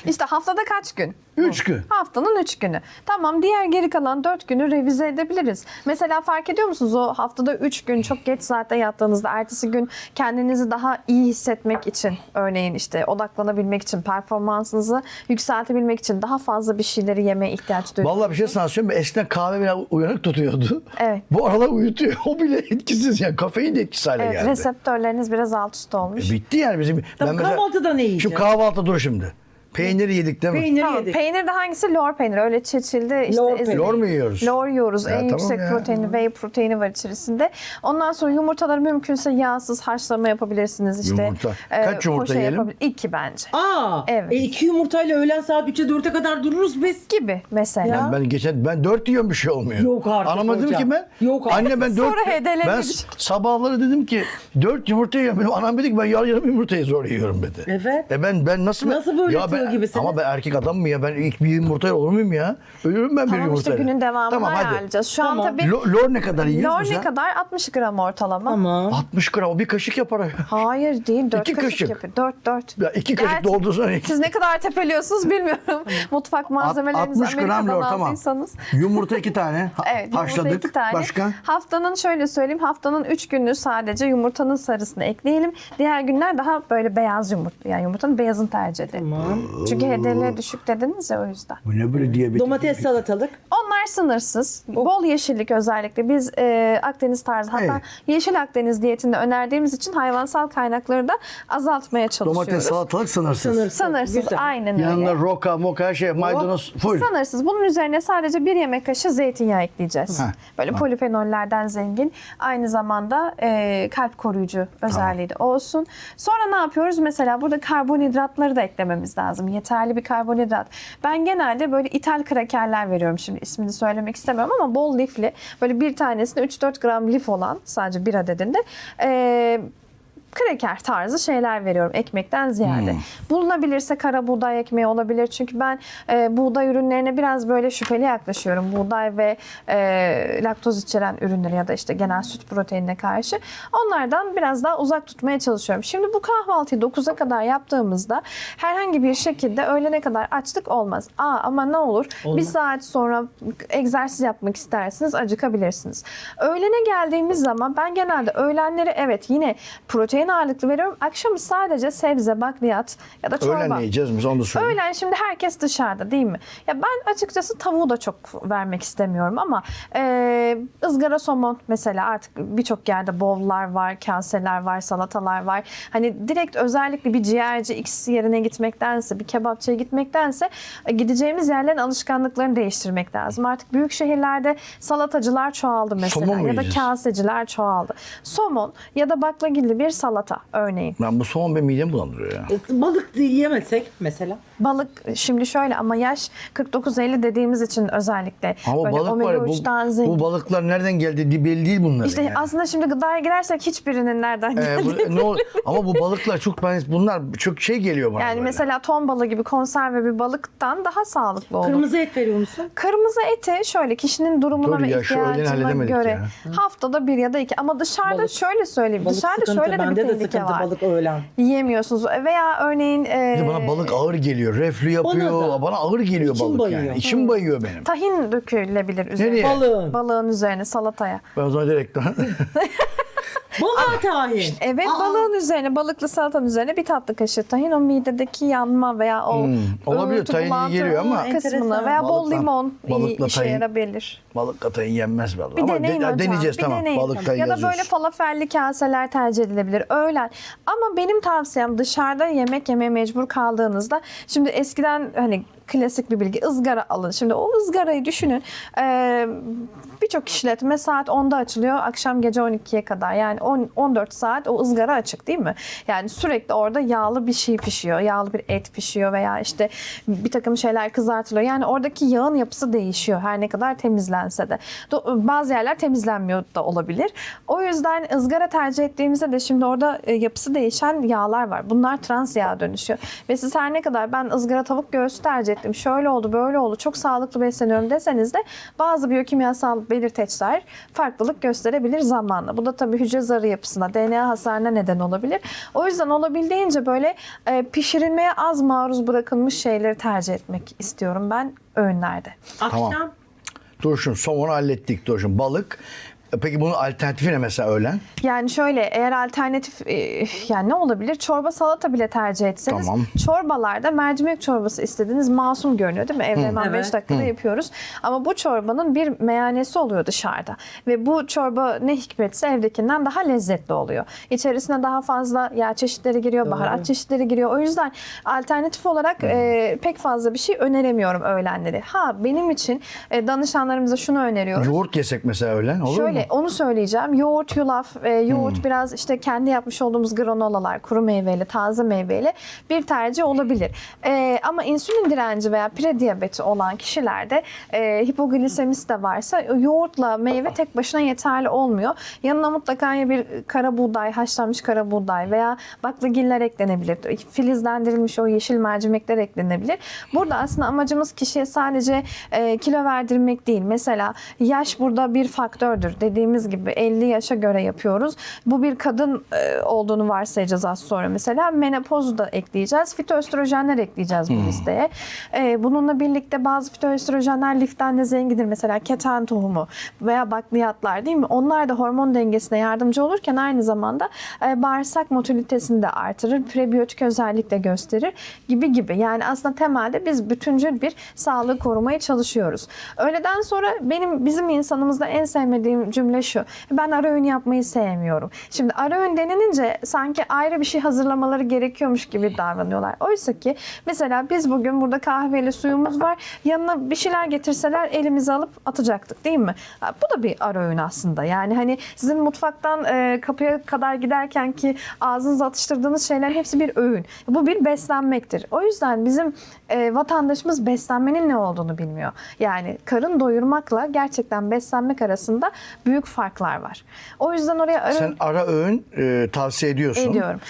İşte haftada kaç gün? 3 gün. Haftanın 3 günü. Tamam, diğer geri kalan 4 günü revize edebiliriz. Mesela fark ediyor musunuz, o haftada 3 gün çok geç saatte yattığınızda ertesi gün kendinizi daha iyi hissetmek için, örneğin işte odaklanabilmek için, performansınızı yükseltebilmek için daha fazla bir şeyleri yemeye ihtiyaç duyuyorsunuz. Vallahi bir şey sana söyleyeyim mi? Eskiden kahve bile uyanık tutuyordu. Evet. Bu aralar uyutuyor. O bile etkisiz yani. Kafein de etkisiz hale Evet, geldi. reseptörleriniz biraz alt üst olmuş. Bitti yani bizim. Tamam, kahvaltıda ne yiyeceğiz? Şu kahvaltı dur şimdi. Peyniri yedik değil mi? peynir Tamam, yedik. peynir de hangisi? Lor peyniri. Öyle çeçildi işte. Lor peyniri. Lor mu yiyoruz? Lor yiyoruz. Ya En tamam yüksek ya. proteini, whey proteini var içerisinde. Ondan sonra yumurtaları mümkünse yağsız haşlama yapabilirsiniz. İşte, Yumurta. Kaç yumurta poğaça yiyelim? 2 bence. Aa, Evet. 2 yumurtayla öğlen saat 3'e 4'e kadar dururuz biz. Gibi mesela. Ya. Ben 4 yiyorum, bir şey olmuyor. Yok artık Anlamadım hocam. ki ben. Yok artık. Anne ben 4 Sonra hedeledik. ben sabahları dedim ki 4 yumurta yiyorum. Benim anam dedi ki ben yarım yumurtayı zor yiyorum dedi. Evet. Ben nasıl böyle ya tığ gibisiniz? Ama ben erkek adam mı ya? Ben ilk bir yumurtayla olur muyum ya? Ölürüm ben bir Tamam, işte yumurtayla. günün devamını Tamam, hadi. ayarlayacağız. Şu Tamam. an tabii Lor ne kadar yiyoruz lor mesela? ne kadar? 60 gram ortalama. Tamam. 60 gram, o bir kaşık yapar. Hayır değil, 4 İki kaşık kaşık. yapıyor. 4. Ya 2 kaşık doldursan. Siz ne kadar tepeliyorsunuz bilmiyorum. Mutfak malzemelerinizi 60 gram Amerika'dan lor, tamam. aldıysanız. Yumurta 2 tane. Evet, yumurta Haşladık. 2 tane. Başka? Haftanın şöyle söyleyeyim, haftanın 3 günü sadece yumurtanın sarısını ekleyelim. Diğer günler daha böyle beyaz yumurta. Yani yumurtanın beyazını tercih edelim. Tamam. Çünkü HDL düşük dediniz ya, o yüzden. Bu ne böyle diyabetik? Domates salatalık. Onlar Şeker sınırsız, bol yeşillik özellikle. Biz Akdeniz tarzı, hatta Evet. yeşil Akdeniz diyetinde önerdiğimiz için hayvansal kaynakları da azaltmaya çalışıyoruz. Domates, salatalık sınırsız. Sınırsız, Güzel. aynen öyle. Yanında roka, moka her şey, maydanoz full. Sınırsız. Bunun üzerine sadece 1 yemek kaşığı zeytinyağı ekleyeceğiz. Heh, Böyle polifenollerden zengin. Aynı zamanda kalp koruyucu özelliği de olsun. Sonra ne yapıyoruz? Mesela burada karbonhidratları da eklememiz lazım. Yeterli bir karbonhidrat. Ben genelde böyle ithal krakerler veriyorum. Şimdi ismini söylemek istemiyorum ama bol lifli. Böyle bir tanesinde 3-4 gram lif olan, sadece bir adedinde kraker tarzı şeyler veriyorum ekmekten ziyade. Bulunabilirse kara buğday ekmeği olabilir. Çünkü ben buğday ürünlerine biraz böyle şüpheli yaklaşıyorum. Buğday ve laktoz içeren ürünleri ya da işte genel süt proteinine karşı. Onlardan biraz daha uzak tutmaya çalışıyorum. Şimdi bu kahvaltıyı 9'a kadar yaptığımızda herhangi bir şekilde öğlene kadar açlık olmaz. Ama ne olur? Bir saat sonra egzersiz yapmak istersiniz, acıkabilirsiniz. Öğlene geldiğimiz zaman ben genelde öğlenleri evet yine protein ağırlıklı veriyorum. Akşamı sadece sebze, bakliyat ya da çorba. Öğlen ne yiyeceğiz biz onu da söyleyeyim. Öğlen şimdi herkes dışarıda değil mi? Ya ben açıkçası tavuğu da çok vermek istemiyorum ama ızgara somon mesela artık birçok yerde bowl'lar var, kaseler var, salatalar var. Hani direkt özellikle bir ciğerci X yerine gitmektense, bir kebapçıya gitmektense gideceğimiz yerlerin alışkanlıklarını değiştirmek lazım. Artık büyük şehirlerde salatacılar çoğaldı mesela Somon mu ya da yiyeceğiz? kaseciler çoğaldı. Somon ya da baklagilli bir salata örneğin. Ben bu somon benim midemi bulandırıyor ya. Balık yiyemezsek mesela. Balık şimdi şöyle ama yaş 49-50 dediğimiz için özellikle Ama böyle balık var omega ya, 3'ten zengin. bu balıklar nereden geldi belli değil bunların. İşte yani. aslında şimdi gıdaya girersek hiçbirinin nereden geldiğini. Ne ama bu balıklar bunlar çok şey geliyor bana Yani böyle. mesela ton balığı gibi konserve bir balıktan daha sağlıklı olur. Kırmızı et veriyor musun? Kırmızı eti şöyle kişinin durumuna Dur ve ya, şu öğleni ihtiyacına halledemedik göre ya. haftada 1 ya da 2 ama dışarıda Balık. şöyle söyleyeyim. Balık Dışarıda sıkıntı. şöyle de bir Bende de tehlike sıkıntı var. balık öğlen. Yiyemiyorsunuz veya örneğin Bir de bana balık ağır geliyor. Reflü yapıyor. Bana da. Bana ağır geliyor İçim balık bayıyor. yani. İçim bayıyor benim. tahin dökülebilir üzerine. Nereye? Balığın. Üzerine salataya. Ben o zaman direkt Balığa tahin. Evet, balığın üzerine, balıklı salatanın üzerine bir tatlı kaşığı tahin o midedeki yanma veya o olabilir, öğütü, tahin iyi bulantı geliyor ama- kısmını Enteresan. veya bol Balıkla- limon balıkla işe tahin- yarayabilir. balık atayın yenmez vallahi. Bir Ama deneyin hocam. deneyeceğiz bir tamam. deneyin. Balık tayin Ya da yazıyoruz. böyle falafelli kaseler tercih edilebilir öğlen. Ama benim tavsiyem dışarıda yemek yemeye mecbur kaldığınızda, şimdi eskiden hani klasik bir bilgi, ızgara alın. Şimdi o ızgarayı düşünün. Birçok işletme saat 10'da açılıyor. Akşam gece 12'ye kadar. Yani 14 saat o ızgara açık değil mi? Yani sürekli orada yağlı bir şey pişiyor. Yağlı bir et pişiyor veya işte bir takım şeyler kızartılıyor. Yani oradaki yağın yapısı değişiyor. Her ne kadar temizlense de. Bazı yerler temizlenmiyor da olabilir. O yüzden ızgara tercih ettiğimizde de şimdi orada yapısı değişen yağlar var. Bunlar trans yağa dönüşüyor. Ve siz her ne kadar ben ızgara tavuk göğsü tercih ettim, şöyle oldu, böyle oldu, çok sağlıklı besleniyorum deseniz de bazı biyokimyasal belirteçler farklılık gösterebilir zamanla. Bu da tabii hücre zarı yapısına, DNA hasarına neden olabilir. O yüzden olabildiğince böyle pişirilmeye az maruz bırakılmış şeyleri tercih etmek istiyorum ben öğünlerde. Akşam Tamam. Duruşun somonu hallettik duruşun. Balık. Peki bunun alternatifi ne mesela öğlen? Yani şöyle, eğer alternatif yani ne olabilir? Çorba, salata bile tercih etseniz. Tamam. Çorbalarda mercimek çorbası istediğiniz masum görünüyor değil mi? Evde hemen 5 Evet. dakikada yapıyoruz. Ama bu çorbanın bir meyhanesi oluyor dışarıda. Ve bu çorba ne hikmetse evdekinden daha lezzetli oluyor. İçerisine daha fazla yağ çeşitleri giriyor, baharat çeşitleri giriyor. O yüzden alternatif olarak pek fazla bir şey öneremiyorum öğlenleri. Benim için danışanlarımıza şunu öneriyorum. Yoğurt yesek mesela öğlen olur mu? Şöyle onu söyleyeceğim. Yoğurt, yulaf, yoğurt biraz işte kendi yapmış olduğumuz granolalar, kuru meyveyle, taze meyveyle bir tercih olabilir. Ama insülin direnci veya prediyabeti olan kişilerde hipoglisemisi de varsa yoğurtla meyve tek başına yeterli olmuyor. Yanına mutlaka ya bir kara buğday, haşlanmış kara buğday veya baklagiller eklenebilir. Filizlendirilmiş o yeşil mercimekler eklenebilir. Burada aslında amacımız kişiye sadece kilo verdirmek değil. Mesela yaş burada bir faktördür. dediğimiz gibi 50 yaşa göre yapıyoruz. Bu bir kadın olduğunu varsayacağız az sonra mesela. Menopozu da ekleyeceğiz. Fitoöstrojenler ekleyeceğiz bu listeye. Bununla birlikte bazı fitoöstrojenler liften de zengindir. Mesela keten tohumu veya bakliyatlar değil mi? Onlar da hormon dengesine yardımcı olurken aynı zamanda bağırsak motilitesini de artırır. Prebiyotik özellik de gösterir gibi. Yani aslında temelde biz bütüncül bir sağlığı korumaya çalışıyoruz. Öğleden sonra bizim insanımızda en sevmediğim cümle şu: ben ara öğün yapmayı sevmiyorum. Şimdi ara öğün denilince sanki ayrı bir şey hazırlamaları gerekiyormuş gibi davranıyorlar. Oysa ki mesela biz bugün burada kahveli suyumuz var. Yanına bir şeyler getirseler elimize alıp atacaktık değil mi? Bu da bir ara öğün aslında. Yani hani sizin mutfaktan kapıya kadar giderken ki ağzınıza atıştırdığınız şeylerin hepsi bir öğün. Bu bir beslenmektir. O yüzden bizim vatandaşımız beslenmenin ne olduğunu bilmiyor. Yani karın doyurmakla gerçekten beslenmek arasında büyük farklar var. O yüzden oraya Sen ara öğün tavsiye ediyorsun. ediyorum.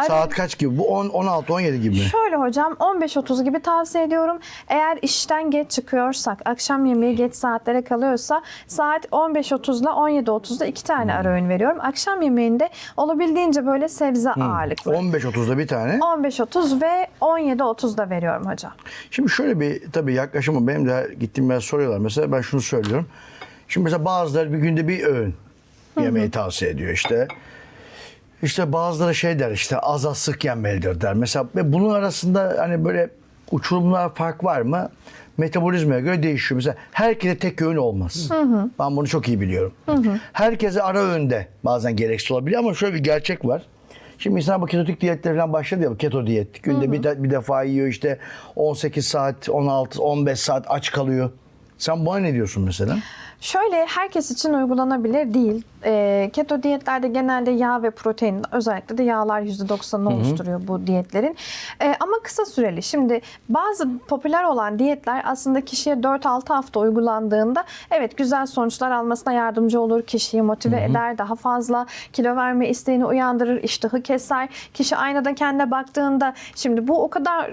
Saat kaç gibi? Bu 10, 16, 17 gibi mi? Şöyle hocam 15-30 gibi tavsiye ediyorum. Eğer işten geç çıkıyorsak, akşam yemeği geç saatlere kalıyorsa saat 15.30 ile 17.30'da 2 tane ara öğün veriyorum. Akşam yemeğinde olabildiğince böyle sebze ağırlıklı. 15.30'da bir tane. 15.30 ve 17.30'da veriyorum hocam. Şimdi şöyle bir tabii yaklaşımı benim de gittiğim yer soruyorlar. Mesela ben şunu söylüyorum. Şimdi mesela bazıları bir günde bir öğün yemeği tavsiye ediyor işte. İşte bazıları şey der, işte az sık yenmelidir der. Mesela ve bunun arasında hani böyle uçurumlar, fark var mı? Metabolizmaya göre değişiyor. Mesela herkese tek öğün olmaz. Ben bunu çok iyi biliyorum. Herkese ara öğünde bazen gereksiz olabiliyor ama şöyle bir gerçek var. Şimdi insan bu ketotik diyetler falan başladı ya, bu keto diyet. Günde bir defa yiyor, işte 18 saat, 16, 15 saat aç kalıyor. Sen buna ne diyorsun mesela? Şöyle, herkes için uygulanabilir değil. Keto diyetlerde genelde yağ ve protein, özellikle de yağlar %90'ını oluşturuyor bu diyetlerin. Ama kısa süreli. Şimdi bazı popüler olan diyetler aslında kişiye 4-6 hafta uygulandığında evet güzel sonuçlar almasına yardımcı olur. Kişiyi motive eder, daha fazla kilo verme isteğini uyandırır, iştahı keser. Kişi aynada kendine baktığında, şimdi bu o kadar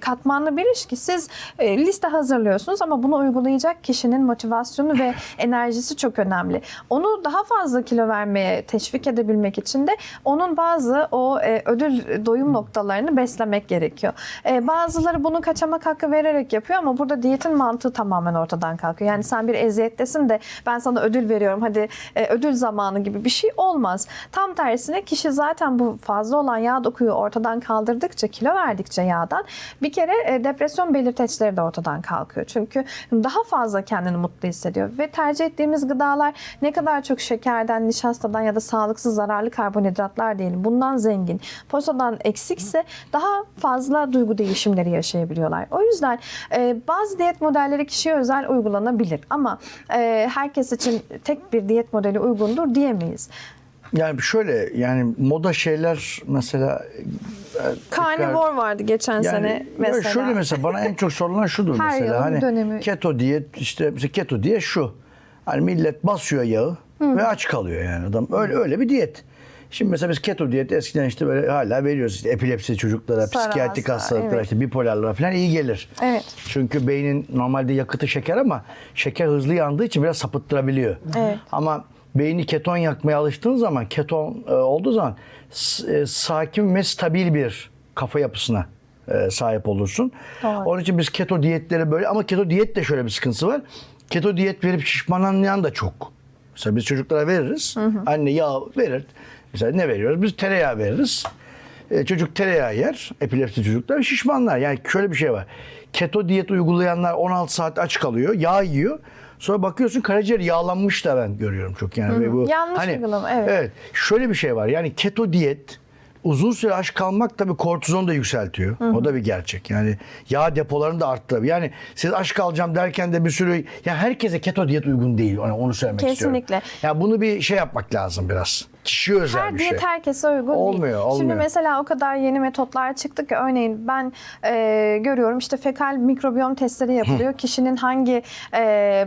katmanlı bir iş ki siz liste hazırlıyorsunuz ama bunu uygulayacak kişinin motivasyonu ve enerjisi çok önemli. Onu daha fazla kilo vermeye teşvik edebilmek için de onun bazı o ödül doyum noktalarını beslemek gerekiyor. Bazıları bunu kaçamak hakkı vererek yapıyor ama burada diyetin mantığı tamamen ortadan kalkıyor. Yani sen bir eziyettesin de ben sana ödül veriyorum, hadi ödül zamanı gibi bir şey olmaz. Tam tersine kişi zaten bu fazla olan yağ dokuyu ortadan kaldırdıkça, kilo verdikçe yağdan bir kere depresyon belirteçleri de ortadan kalkıyor. Çünkü daha fazla kendini mutlu hissediyor ve tercih ettiğimiz gıdalar ne kadar çok şekerden, nişastadan ya da sağlıksız zararlı karbonhidratlar diyelim bundan zengin, posadan eksikse daha fazla duygu değişimleri yaşayabiliyorlar. O yüzden bazı diyet modelleri kişiye özel uygulanabilir ama herkes için tek bir diyet modeli uygundur diyemeyiz. Yani şöyle, yani moda şeyler mesela Carnivore vardı geçen sene mesela. Şöyle mesela bana en çok sorulan şudur Her mesela, yılın hani dönemi. keto diyet, işte mesela keto diyet şu. Hani millet basıyor yağı ve aç kalıyor yani adam. Öyle bir diyet. Şimdi mesela biz keto diyet eskiden işte böyle hala veriyoruz, işte epilepsi çocuklara, psikiyatrik hastalıklara, evet. işte bipolarlara falan iyi gelir. Evet. Çünkü beynin normalde yakıtı şeker ama şeker hızlı yandığı için biraz sapıttırabiliyor. Evet. Ama beyni keton yakmaya alıştığın zaman, keton olduğu zaman sakin ve stabil bir kafa yapısına sahip olursun. Doğru. Onun için biz keto diyetleri böyle, ama keto diyet de şöyle bir sıkıntısı var. Keto diyet verip şişmanlayan da çok. Mesela biz çocuklara veririz. Anne yağ verir. Mesela ne veriyoruz? Biz tereyağı veririz. Çocuk tereyağı yer. Epilepsi çocuklar şişmanlar. Yani şöyle bir şey var. Keto diyet uygulayanlar 16 saat aç kalıyor. Yağ yiyor. Sonra bakıyorsun karaciğer yağlanmış da ben görüyorum çok yani. Ve bu, Yanlış uygulama, evet. Evet. Şöyle bir şey var. Yani keto diyet, uzun süre aç kalmak tabii kortizon da yükseltiyor. O da bir gerçek. Yani yağ depolarını da arttırıyor. Yani siz aç kalacağım derken de bir sürü, yani herkese keto diyet uygun değil. Onu söylemek istiyorum. Kesinlikle. Yani bunu bir şey yapmak lazım biraz. Kişiye özel Her bir şey. diyet herkese uygun Olmuyor. değil. Şimdi mesela o kadar yeni metotlar çıktı ki, örneğin ben görüyorum işte fekal mikrobiyom testleri yapılıyor. Kişinin hangi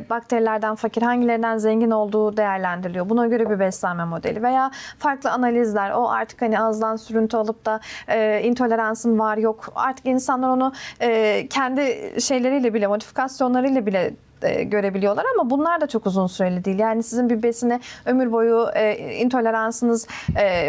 bakterilerden fakir, hangilerinden zengin olduğu değerlendiriliyor. Buna göre bir beslenme modeli veya farklı analizler. O artık hani ağızdan sürüntü alıp da intoleransın var yok. Artık insanlar onu kendi şeyleriyle bile, modifikasyonlarıyla bile görebiliyorlar ama bunlar da çok uzun süreli değil. Yani sizin bir besine ömür boyu intoleransınız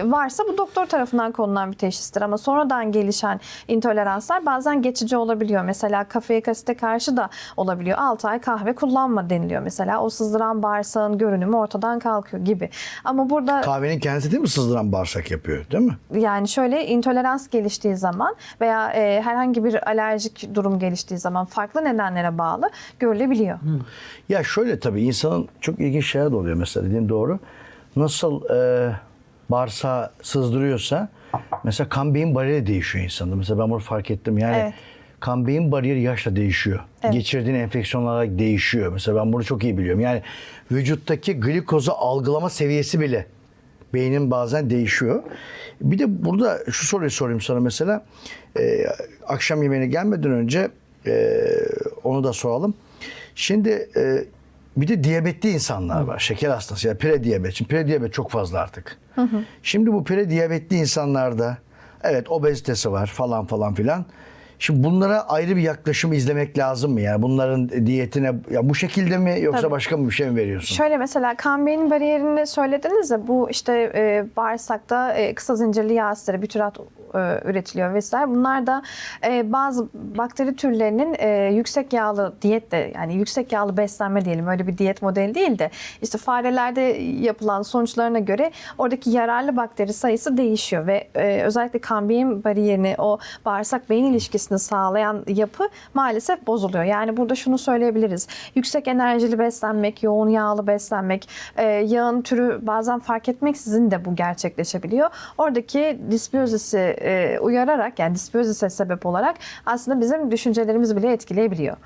varsa bu doktor tarafından konulan bir teşhistir ama sonradan gelişen intoleranslar bazen geçici olabiliyor. Mesela kafeik asite karşı da olabiliyor. 6 ay kahve kullanma deniliyor mesela. O sızdıran bağırsağın görünümü ortadan kalkıyor gibi. Ama burada Kahvenin kendisi değil mi sızdıran bağırsak yapıyor, değil mi? yani şöyle intolerans geliştiği zaman veya herhangi bir alerjik durum geliştiği zaman farklı nedenlere bağlı görülebiliyor. Ya şöyle tabii insanın çok ilginç şeyler de oluyor mesela, dediğin doğru. Nasıl bağırsağı sızdırıyorsa mesela kan beyin bariyeri değişiyor insanda. Mesela ben bunu fark ettim. Yani Evet. kan beyin bariyeri yaşla değişiyor. Evet. Geçirdiğin enfeksiyonlarla değişiyor. Mesela ben bunu çok iyi biliyorum. Yani vücuttaki glikozu algılama seviyesi bile beynin bazen değişiyor. Bir de burada şu soruyu sorayım sana mesela. Akşam yemeğine gelmeden önce onu da soralım. Şimdi bir de diyabetli insanlar var. Şeker hastası, yani prediyabet. Şimdi prediyabet çok fazla artık. Şimdi bu prediyabetli insanlarda evet obezitesi var falan falan filan. Şimdi bunlara ayrı bir yaklaşım izlemek lazım mı? Yani bunların diyetine ya bu şekilde mi yoksa Tabii. başka bir şey mi veriyorsun? Şöyle mesela kan beyin bariyerini söylediniz ya bu işte bağırsakta kısa zincirli yağ asitleri, bütyrat üretiliyor vesaire. Bunlar da bazı bakteri türlerinin yüksek yağlı diyetle yani yüksek yağlı beslenme diyelim öyle bir diyet modeli değil de işte farelerde yapılan sonuçlarına göre oradaki yararlı bakteri sayısı değişiyor ve özellikle kan beyin bariyerini o bağırsak beyin ilişkisini sağlayan yapı maalesef bozuluyor. Yani burada şunu söyleyebiliriz. Yüksek enerjili beslenmek, yoğun yağlı beslenmek, yağın türü bazen fark etmeksizin de bu gerçekleşebiliyor. Oradaki disbiyozisi uyararak yani disbiyozise sebep olarak aslında bizim düşüncelerimizi bile etkileyebiliyor.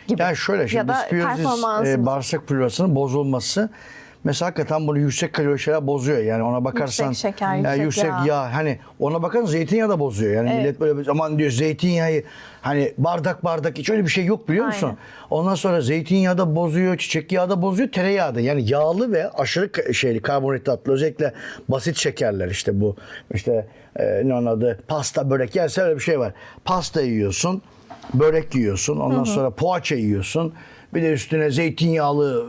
Gibi. Yani şöyle şimdi ya da disbiyozis performansımız. bağırsak florasının bozulması mesela hakikaten bunu yüksek kalori şeyler bozuyor. Yani ona bakarsan Yüksek şeker, yani yüksek yağ. yağ hani ona bakarsan zeytinyağı da bozuyor. Yani Evet. millet böyle aman diyor zeytinyağı hani bardak hiç öyle bir şey yok biliyor musun? Aynen. Ondan sonra zeytinyağı da bozuyor, çiçek yağı da bozuyor, tereyağı da. Yani yağlı ve aşırı karbonhidratlı özellikle basit şekerler işte bu işte ne onun adı pasta börek yani öyle bir şey var. Pasta yiyorsun, börek yiyorsun, ondan sonra poğaça yiyorsun. Bir de üstüne zeytinyağlı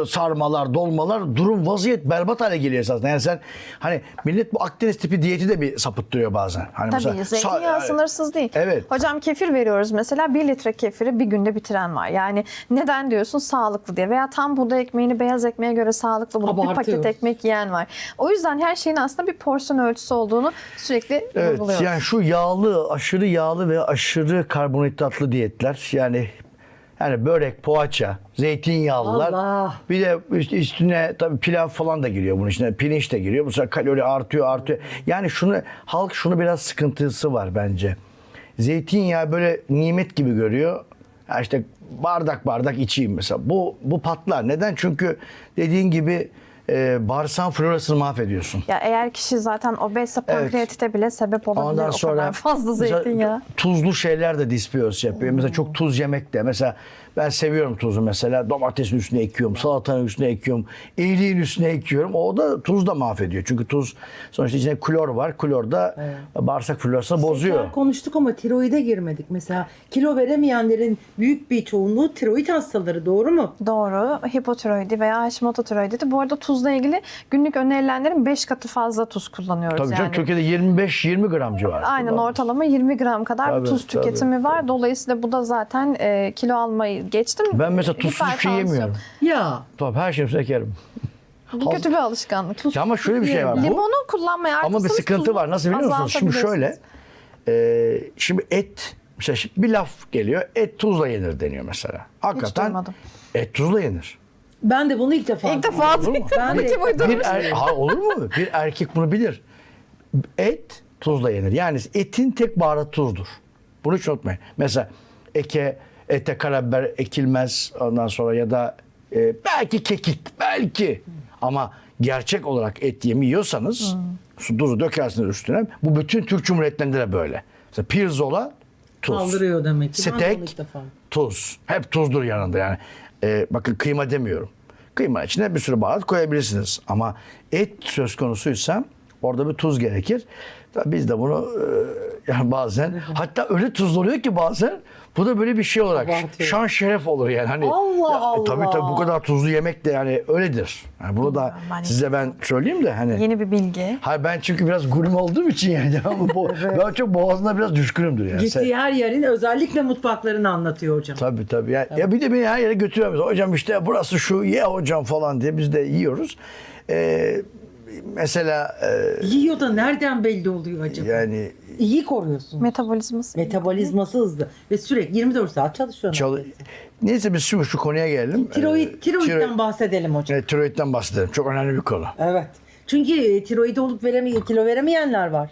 sarmalar, dolmalar durum vaziyet berbat hale geliyor esasında. Yani sen hani millet bu Akdeniz tipi diyeti de bir sapıttırıyor bazen. Hani Tabii zeytinyağı sınırsız değil. Evet. Hocam kefir veriyoruz mesela 1 litre kefiri bir günde bitiren var. Yani neden diyorsun sağlıklı diye veya tam buğday ekmeğini beyaz ekmeğe göre sağlıklı bulup bir Abartıyor. paket ekmek yiyen var. O yüzden her şeyin aslında bir porsiyon ölçüsü olduğunu sürekli Evet, vurguluyoruz. yani şu yağlı, aşırı yağlı ve aşırı karbonhidratlı diyetler yani börek, poğaça, zeytinyağlılar. Allah. Bir de üstüne tabii pilav falan da giriyor bunun içine. Pirinç de giriyor. Bu sefer kalori artıyor. Yani halk şunu biraz sıkıntısı var bence. Zeytinyağı böyle nimet gibi görüyor. Ya işte bardak içeyim mesela. Bu patlar. Neden? Çünkü dediğin gibi bağırsağın florasını mahvediyorsun. Ya eğer kişi zaten obezse pankreatite bile sebep olabilir Ondan o sonra kadar fazla mesela zeytinyağı. tuzlu şeyler de disbiyos yapıyor. Mesela çok tuz yemek de. Mesela ben seviyorum tuzu mesela. Domatesin üstüne ekiyorum, salatanın üstüne ekiyorum, iyiliğin üstüne ekiyorum. O da tuz da mahvediyor. Çünkü tuz sonuçta içinde klor var. Klor da bağırsak florasını bozuyor. Şeker konuştuk ama tiroide girmedik. Mesela kilo veremeyenlerin büyük bir çoğunluğu tiroid hastaları, doğru mu? Doğru. Hipotiroidi veya Hashimoto-tiroiditi. Bu arada tuzla ilgili günlük önerilenlerin 5 katı fazla tuz kullanıyoruz. Tabii canım, yani. Türkiye'de 25-20 gram civarı. Aynen ortalama 20 gram kadar Tabii, tuz tüketimi var. Dolayısıyla bu da zaten kilo almayı geçtim. Ben mesela tuzsuz bir şey Hipertansiyon. yemiyorum. Ya. Tabii her şeyi ekerim. Bu kötü bir alışkanlık. Ya ama şöyle bir şey var. Limonu kullanmaya Ama bir sıkıntı var. Nasıl biliyor musunuz? Şimdi şöyle. Şimdi et. Mesela bir laf geliyor. Et tuzla yenir deniyor mesela. Hakikaten duymadım. et tuzla yenir. Ben de bunu ilk defa İlk defa duydum. Ben de Kim uydurmuş? Olur mu? Bir erkek bunu bilir. Et tuzla yenir. Yani etin tek baharatı tuzdur. Bunu hiç unutmayın. Mesela ete karabiber ekilmez ondan sonra ya da belki kekik belki ama gerçek olarak et yemiyorsanız su tuzu dökersiniz üstüne. Bu bütün Türk Cumhuriyetlerinde de böyle. Mesela pirzola tuz. Kaldırıyor demek ki. Ben de onu ilk Steak defa. tuz. Hep tuzdur yanında yani. Bakın kıyma demiyorum. Kıyma içine bir sürü baharat koyabilirsiniz. Ama et söz konusuysa orada bir tuz gerekir. Tabii biz de bunu yani bazen hatta öyle tuzlu oluyor ki bazen bu da böyle bir şey olarak Abartıyor. şan şeref olur yani. Hani Allah Allah. Tabii bu kadar tuzlu yemek de yani öyledir. Yani bunu da Bilmiyorum, ben size ben söyleyeyim de hani. Yeni bir bilgi. Hayır ben çünkü biraz gurme olduğum için yani ben çok boğazına biraz düşkünümdür yani. Gittiği her yerin özellikle mutfaklarını anlatıyor hocam. Tabii. Ya bir de beni her yere götürüyoruz. Hocam işte burası şu ye hocam falan diye biz de yiyoruz. Mesela Yiyor da nereden belli oluyor acaba? yani İyi koruyorsun. Metabolizması. Metabolizması hızlı ve sürekli 24 saat çalışıyor. neyse biz şu konuya gelelim. Tiroidden bahsedelim hocam. Tiroidden bahsedelim. Çok önemli bir konu. Evet. Çünkü tiroidi olup kilo veremeyenler var.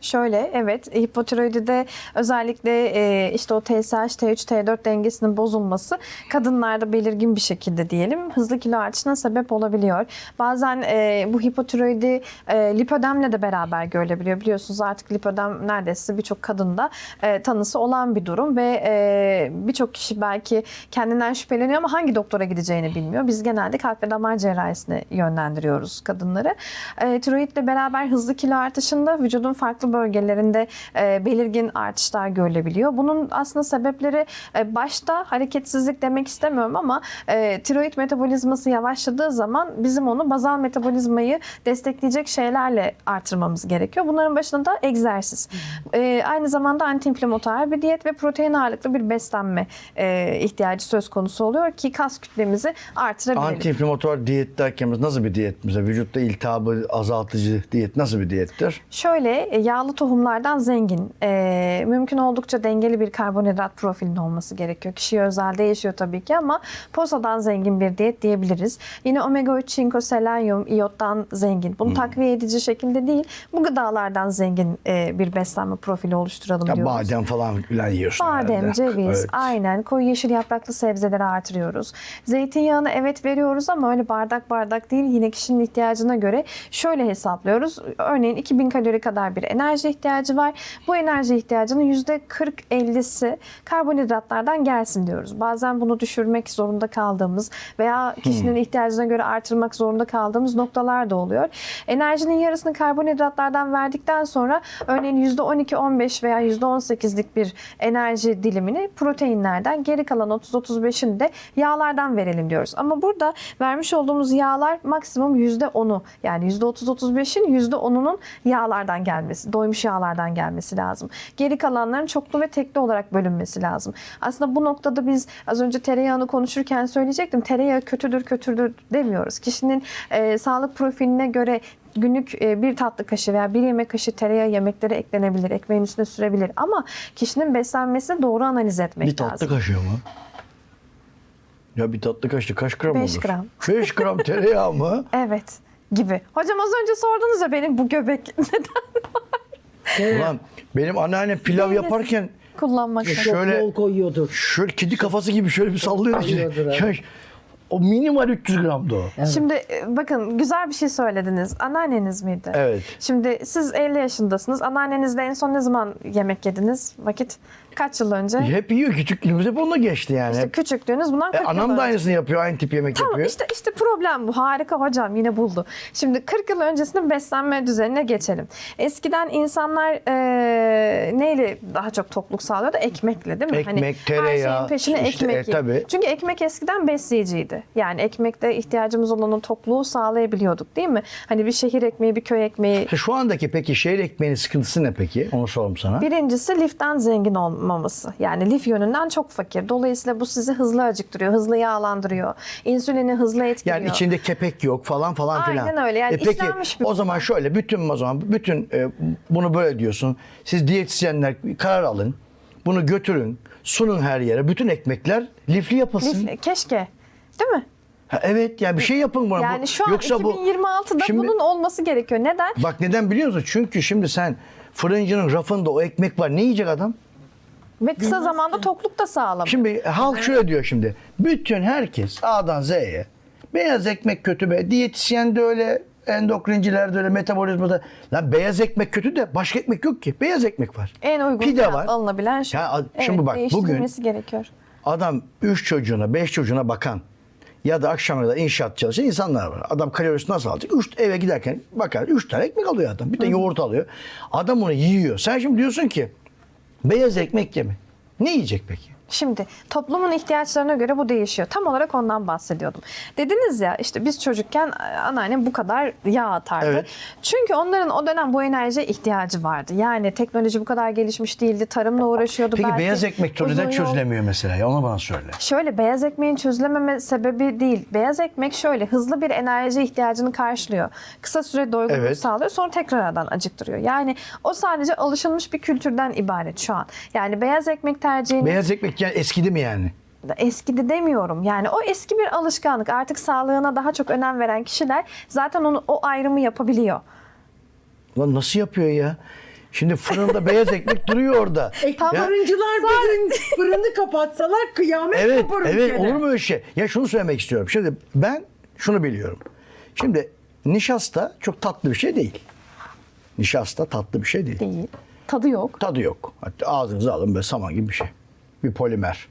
Şöyle, evet, hipotiroidide özellikle işte o TSH, T3, T4 dengesinin bozulması kadınlarda belirgin bir şekilde diyelim hızlı kilo artışına sebep olabiliyor. Bazen bu hipotiroidi lipödemle de beraber görülebiliyor. Biliyorsunuz artık lipödem neredeyse birçok kadında tanısı olan bir durum ve birçok kişi belki kendinden şüpheleniyor ama hangi doktora gideceğini bilmiyor. Biz genelde kalp ve damar cerrahisine yönlendiriyoruz kadınları. Tiroidle beraber hızlı kilo artışında vücudun farklı bölgelerinde belirgin artışlar görülebiliyor. Bunun aslında sebepleri başta hareketsizlik demek istemiyorum ama tiroid metabolizması yavaşladığı zaman bizim onu bazal metabolizmayı destekleyecek şeylerle artırmamız gerekiyor. Bunların başında da egzersiz. Aynı zamanda antiinflamatuar bir diyet ve protein ağırlıklı bir beslenme ihtiyacı söz konusu oluyor ki kas kütlemizi artırabilelim. Antiinflamatuar diyet derken biz nasıl bir diyet mesela? Vücutta iltihabı azaltıcı diyet nasıl bir diyettir? Şöyle yağlı tohumlardan zengin, mümkün oldukça dengeli bir karbonhidrat profilinin olması gerekiyor. Kişiye özel değişiyor tabii ki ama posadan zengin bir diyet diyebiliriz. Yine omega 3, çinko, selenyum, iyottan zengin. Bunu takviye edici şekilde değil, bu gıdalardan zengin bir beslenme profili oluşturalım Ya diyoruz. badem falan filan yiyorsun Badem, herhalde. ceviz, Evet. aynen koyu yeşil yapraklı sebzeleri artırıyoruz. Zeytinyağını evet veriyoruz ama öyle bardak bardak değil, yine kişinin ihtiyacına göre şöyle hesaplıyoruz. Örneğin 2000 kalori kadar bir enerji ihtiyacı var. Bu enerji ihtiyacının %40-50'si karbonhidratlardan gelsin diyoruz. Bazen bunu düşürmek zorunda kaldığımız veya kişinin ihtiyacına göre artırmak zorunda kaldığımız noktalar da oluyor. Enerjinin yarısını karbonhidratlardan verdikten sonra örneğin %12-15 veya %18'lik bir enerji dilimini proteinlerden, geri kalan 30-35'ini de yağlardan verelim diyoruz. Ama burada vermiş olduğumuz yağlar maksimum %10'u, yani %30-35'in %10'unun yağlardan gelmesi, doymuş yağlardan gelmesi lazım. Geri kalanların çoklu ve tekli olarak bölünmesi lazım. Aslında bu noktada biz az önce tereyağını konuşurken söyleyecektim. Tereyağı kötüdür demiyoruz. Kişinin sağlık profiline göre günlük bir tatlı kaşığı veya bir yemek kaşığı tereyağı yemeklere eklenebilir, ekmeğin üstüne sürebilir ama kişinin beslenmesini doğru analiz etmek Bir tatlı lazım. kaşığı mı? Ya bir tatlı kaşığı kaç gram 5 olur? gram. 5 gram tereyağı mı? Evet gibi. Hocam az önce sordunuz ya benim bu göbek neden Ulan benim anneannem pilav yaparken kullanmak Çok şöyle bol koyuyordur. şöyle kedi kafası gibi şöyle bir sallıyor. Sallıyordur, evet. Ya, o minimal 300 gramdı o. Şimdi bakın güzel bir şey söylediniz. Anneanneniz miydi? Evet. Şimdi siz 50 yaşındasınız. Anneannenizle en son ne zaman yemek yediniz? Vakit kaç yıl önce? Hep yiyor. Küçüklüğümüz hep onunla geçti yani. İşte küçüklüğünüz bundan 40 yıl Anam da önce. aynısını yapıyor. Aynı tip yemek Tamam yapıyor. işte problem bu. Harika hocam yine buldu. Şimdi 40 yıl öncesinin beslenme düzenine geçelim. Eskiden insanlar neyle daha çok tokluk sağlıyordu? Ekmekle değil mi? Ekmek, Her tereyağı, şeyin peşine işte, ekmek. tabii. Çünkü ekmek eskiden besleyiciydi. Yani ekmekte ihtiyacımız olan o tokluğu sağlayabiliyorduk değil mi? Hani bir şehir ekmeği, bir köy ekmeği. Şu andaki peki şehir ekmeğinin sıkıntısı ne peki? Onu sorayım sana. Birincisi liften zengin olmaması. Yani lif yönünden çok fakir. Dolayısıyla bu sizi hızlı acıktırıyor, hızlı yağlandırıyor. İnsülini hızlı etkiliyor. Yani içinde kepek yok falan filan. Aynen öyle. Yani peki işlenmiş bir o zaman şöyle bütün bunu böyle diyorsun. Siz diyetisyenler karar alın. Bunu götürün. Sunun her yere. Bütün ekmekler lifli yapılsın. Keşke. Değil mi? Ha, evet yani bir şey yapın buna. Yani şu an Yoksa 2026'da Şimdi- bunun olması gerekiyor. Neden? Bak neden biliyor musun? Çünkü şimdi sen fırıncının rafında o ekmek var. Ne yiyecek adam? Ve kısa zamanda tokluk da sağlamıyor. Şimdi halk şöyle diyor şimdi. Bütün herkes A'dan Z'ye beyaz ekmek kötü be. Diyetisyen de öyle, endokrinciler de öyle, metabolizmada. Lan beyaz ekmek kötü de başka ekmek yok ki. Beyaz ekmek var. En uygun Pide fiyat var. alınabilen şey. Ya, şimdi bak, bugün- değiştirilmesi gerekiyor. Adam 3 çocuğuna 5 çocuğuna bakan ya da akşama kadar inşaat çalışan insanlar var. Adam kalorisini nasıl alacak? Eve giderken bakar 3 tane ekmek alıyor adam. Bir de yoğurt alıyor. Adam onu yiyor. Sen şimdi diyorsun ki beyaz ekmek yeme. Ne yiyecek peki? Şimdi toplumun ihtiyaçlarına göre bu değişiyor. Tam olarak ondan bahsediyordum. Dediniz ya işte biz çocukken anneannem bu kadar yağ atardı. Evet. Çünkü onların o dönem bu enerjiye ihtiyacı vardı. Yani teknoloji bu kadar gelişmiş değildi. Tarımla uğraşıyordu. Peki belki beyaz ekmek uzun neden yol- çözülemiyor mesela? Ya onu bana söyle. Şöyle beyaz ekmeğin çözülememe sebebi değil. Beyaz ekmek şöyle hızlı bir enerji ihtiyacını karşılıyor. Kısa süre doygunluk Evet. sağlıyor. Sonra tekrardan acıktırıyor. Yani o sadece alışılmış bir kültürden ibaret şu an. Yani beyaz ekmek tercihini Beyaz ekmek yani eskidi mi yani? eskidi demiyorum. Yani o eski bir alışkanlık. Artık sağlığına daha çok önem veren kişiler zaten o ayrımı yapabiliyor. Lan nasıl yapıyor ya? Şimdi fırında beyaz ekmek duruyor orada. Ya- Fırıncılar bir gün fırını kapatsalar kıyamet Evet, kopar evet ülkede. olur mu öyle şey? Ya şunu söylemek istiyorum. Şimdi ben şunu biliyorum. Şimdi nişasta çok tatlı bir şey değil. Nişasta tatlı bir şey değil. Değil. Tadı yok. Tadı yok. Hatta ağzınıza alın böyle saman gibi bir şey. Bir polimer.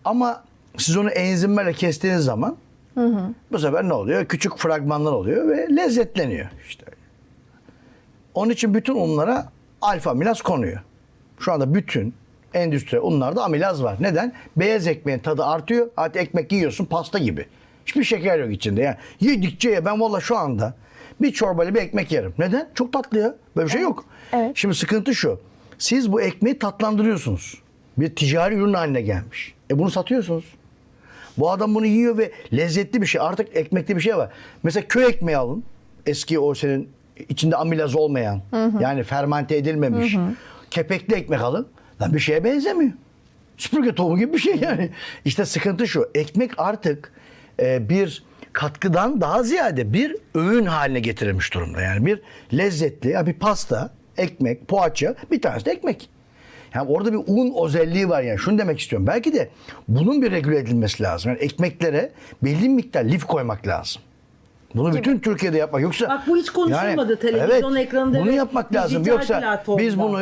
Ama siz onu enzimlerle kestiğiniz zaman bu sefer ne oluyor? Küçük fragmanlar oluyor ve lezzetleniyor işte. Onun için bütün unlara alfa amilaz konuyor. Şu anda bütün endüstri unlarda amilaz var. Neden? Beyaz ekmeğin tadı artıyor. Artık ekmek yiyorsun pasta gibi. Hiçbir şeker yok içinde. Yani yedikçe ye. Ben valla şu anda bir çorbayla bir ekmek yerim. Neden? Çok tatlı ya. Böyle bir şey yok. Evet. Şimdi sıkıntı şu. Siz bu ekmeği tatlandırıyorsunuz. Bir ticari ürün haline gelmiş. Bunu satıyorsunuz. Bu adam bunu yiyor ve lezzetli bir şey. Artık ekmekte bir şey var. Mesela köy ekmeği alın. Eski o senin içinde amilaz olmayan, yani fermente edilmemiş. Kepekli ekmek alın. Lan bir şeye benzemiyor. Süpürge tohumu gibi bir şey yani. İşte sıkıntı şu. Ekmek artık bir katkıdan daha ziyade bir öğün haline getirilmiş durumda. Yani bir lezzetli, ya bir pasta, ekmek, poğaça, bir tanesi de ekmek. Yani orada bir un özelliği var yani. Şunu demek istiyorum. Belki de bunun bir regüle edilmesi lazım. Yani ekmeklere belli bir miktar lif koymak lazım. Bunu bütün Türkiye'de yapmak. Yoksa Bak bu hiç konuşulmadı televizyon ekranında bunu ve yapmak lazım. dijital Yoksa platformda. biz bunu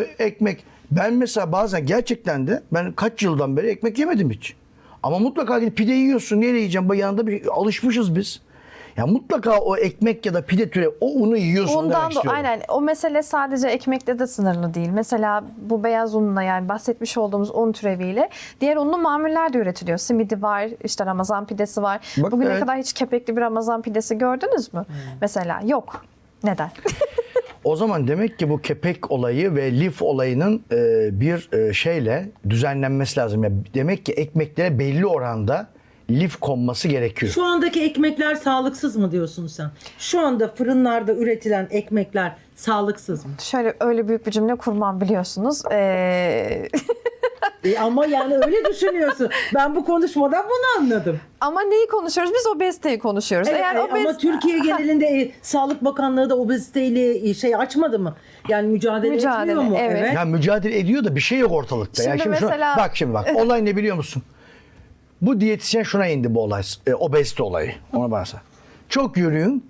ben mesela bazen gerçekten de ben kaç yıldan beri ekmek yemedim hiç. Ama mutlaka gidip pide yiyorsun. Nereye yiyeceğim? Bu yanında bir alışmışız biz. Ya mutlaka o ekmek ya da pide türevi o unu yiyorsun demek Ondan da istiyorum. aynen o mesele sadece ekmekte de sınırlı değil. Mesela bu beyaz unla yani bahsetmiş olduğumuz un türeviyle diğer unlu mamuller de üretiliyor. Simidi var, işte Ramazan pidesi var. Bak, Bugüne evet. kadar hiç kepekli bir Ramazan pidesi gördünüz mü? Mesela yok. Neden? O zaman demek ki bu kepek olayı ve lif olayının bir şeyle düzenlenmesi lazım. Yani demek ki ekmeklere belli oranda lif konması gerekiyor. Şu andaki ekmekler sağlıksız mı diyorsun sen? Şu anda fırınlarda üretilen ekmekler sağlıksız mı? Şöyle öyle büyük bir cümle kurmam biliyorsunuz. Ama yani öyle düşünüyorsun. Ben bu konuşmadan bunu anladım. Ama neyi konuşuyoruz? Biz obeziteyi konuşuyoruz. Eğer Ama Türkiye genelinde Sağlık Bakanlığı da obeziteyle şey açmadı mı? Yani mücadele etmiyor mu? evet. Ya mücadele ediyor da bir şey yok ortalıkta. Şimdi Şimdi mesela- bak olay ne biliyor musun? Bu diyetisyen şuna indi bu olay. Obezite olayı. Ona baksa. Çok yürüyün.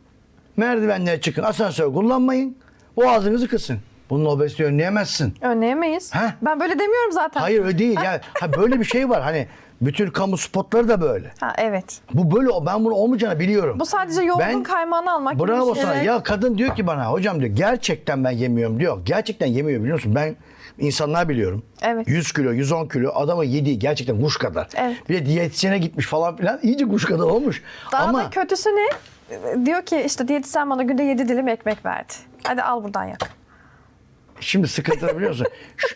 Merdivenlere çıkın. Asansör kullanmayın. Boğazınızı kısın. Bunun obezite önleyemezsin. Önleyemeyiz. Heh. Ben böyle demiyorum zaten. Hayır öyle değil. Ya böyle bir şey var. Hani bütün kamu spotları da böyle. Ha, evet. Bu böyle ben bunu olmayacağını biliyorum. Bu sadece yoğurdun kaymağını almak gibi Bravo bir şey. sana. Evet. Ya kadın diyor ki bana hocam diyor gerçekten ben yemiyorum diyor. Gerçekten yemiyor biliyor musun? Ben insanlar biliyorum. Evet. 100 kilo 110 kilo adamın yediği gerçekten kuş kadar. Evet. Bir de diyetisyene gitmiş falan filan iyice kuş kadar olmuş. Daha Ama da kötüsü ne? Diyor ki işte diyetisyen bana günde 7 dilim ekmek verdi. Hadi al buradan yak. şimdi sıkıntı biliyor musun?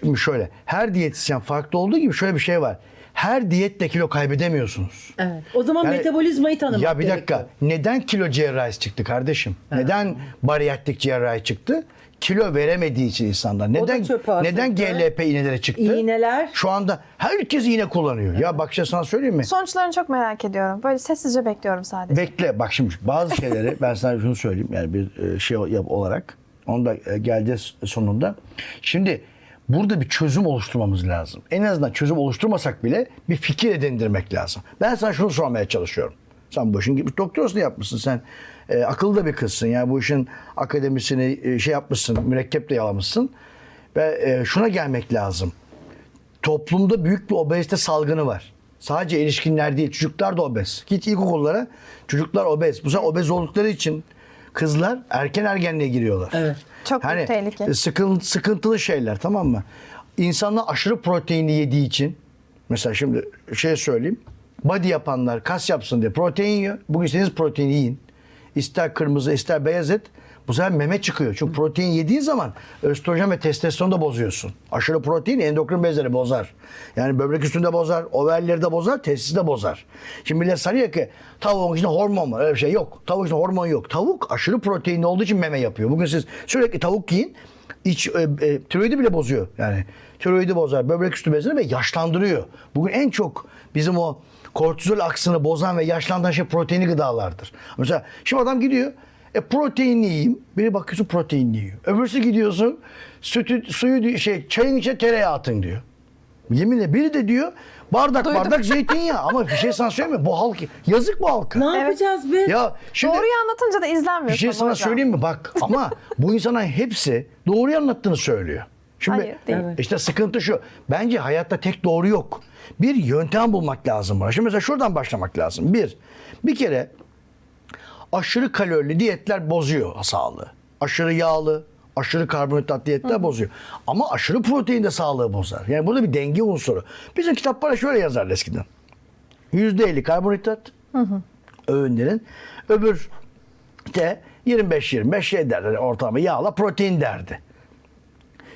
Şimdi şöyle her diyetisyen farklı olduğu gibi şöyle bir şey var. Her diyetle kilo kaybedemiyorsunuz. Evet. O zaman Yani- metabolizmayı tanımak Ya bir dakika. gerekiyor. Neden kilo cerrahisi çıktı kardeşim? Neden bariyatrik cerrahi çıktı? Kilo veremediği için insanlar. Neden çöpe atıldı. neden GLP iğneleri çıktı? İğneler. Şu anda herkes iğne kullanıyor. Ya bak sana söyleyeyim mi? Sonuçlarını çok merak ediyorum. Böyle sessizce bekliyorum sadece. Bekle bak şimdi bazı şeyleri ben sana şunu söyleyeyim yani bir şey olarak onu da geleceğiz sonunda. Şimdi burada bir çözüm oluşturmamız lazım. En azından çözüm oluşturmasak bile bir fikir edindirmek lazım. Ben sana şunu sormaya çalışıyorum. Sen bu işin doktorasını yapmışsın sen. Akıllı da bir kızsın. Yani bu işin akademisini şey yapmışsın, mürekkeple yalamışsın. Ve şuna gelmek lazım. Toplumda büyük bir obezite salgını var. Sadece erişkinler değil, çocuklar da obez. Git ilkokullara, çocuklar obez. Bu sefer obez oldukları için kızlar erken ergenliğe giriyorlar. Evet. Çok büyük tehlike. Sıkıntılı şeyler, tamam mı? İnsanlar aşırı proteinli yediği için, mesela şimdi söyleyeyim. Body yapanlar kas yapsın diye protein yiyor. Bugün istediğiniz proteini yiyin. İster kırmızı ister beyaz et. Bu sefer meme çıkıyor. Çünkü protein yediğin zaman östrojen ve testosteronu da bozuyorsun. Aşırı protein endokrin bezleri bozar. Yani böbrek üstünde bozar, overleri de bozar, testisi de bozar. Şimdi millet sanıyor ki tavuğun içinde hormon var. Öyle bir şey yok. Tavuğun içinde hormon yok. Tavuk aşırı proteinli olduğu için meme yapıyor. Bugün siz sürekli tavuk yiyin. Tiroidi bile bozuyor. Yani tiroidi bozar, böbrek üstü bezleri ve yaşlandırıyor. Bugün en çok bizim o kortizol aksını bozan ve yaşlandıran şey proteinli gıdalardır. Mesela şimdi adam gidiyor, proteinli yiyeyim. Biri bakıyorsun proteinli yiyor. Öbürsü gidiyorsun suyu çayın içine tereyağı atın diyor. Yeminle biri de diyor bardak zeytinyağı. Ama bir şey sana söyleyeyim mi? Bu halk yazık bu halka. Ne yapacağız biz? Ya şimdi Doğruyu anlatınca da izlenmiyor. bir şey sana söyleyeyim mi? Bak ama bu insanların hepsi doğruyu anlattığını söylüyor. Şimdi Hayır, değil. işte sıkıntı şu. Bence hayatta tek doğru yok. Bir yöntem bulmak lazım buna. Şimdi mesela şuradan başlamak lazım. Bir kere aşırı kalorili diyetler bozuyor sağlığı. Aşırı yağlı, aşırı karbonhidrat diyetler bozuyor. Ama aşırı protein de sağlığı bozar. Yani burada bir denge unsuru. Bizim kitaplara şöyle yazarlar eskiden. %50 karbonhidrat öğünlerin. Öbür de 25-25 şey derler ortalama yağla protein derdi.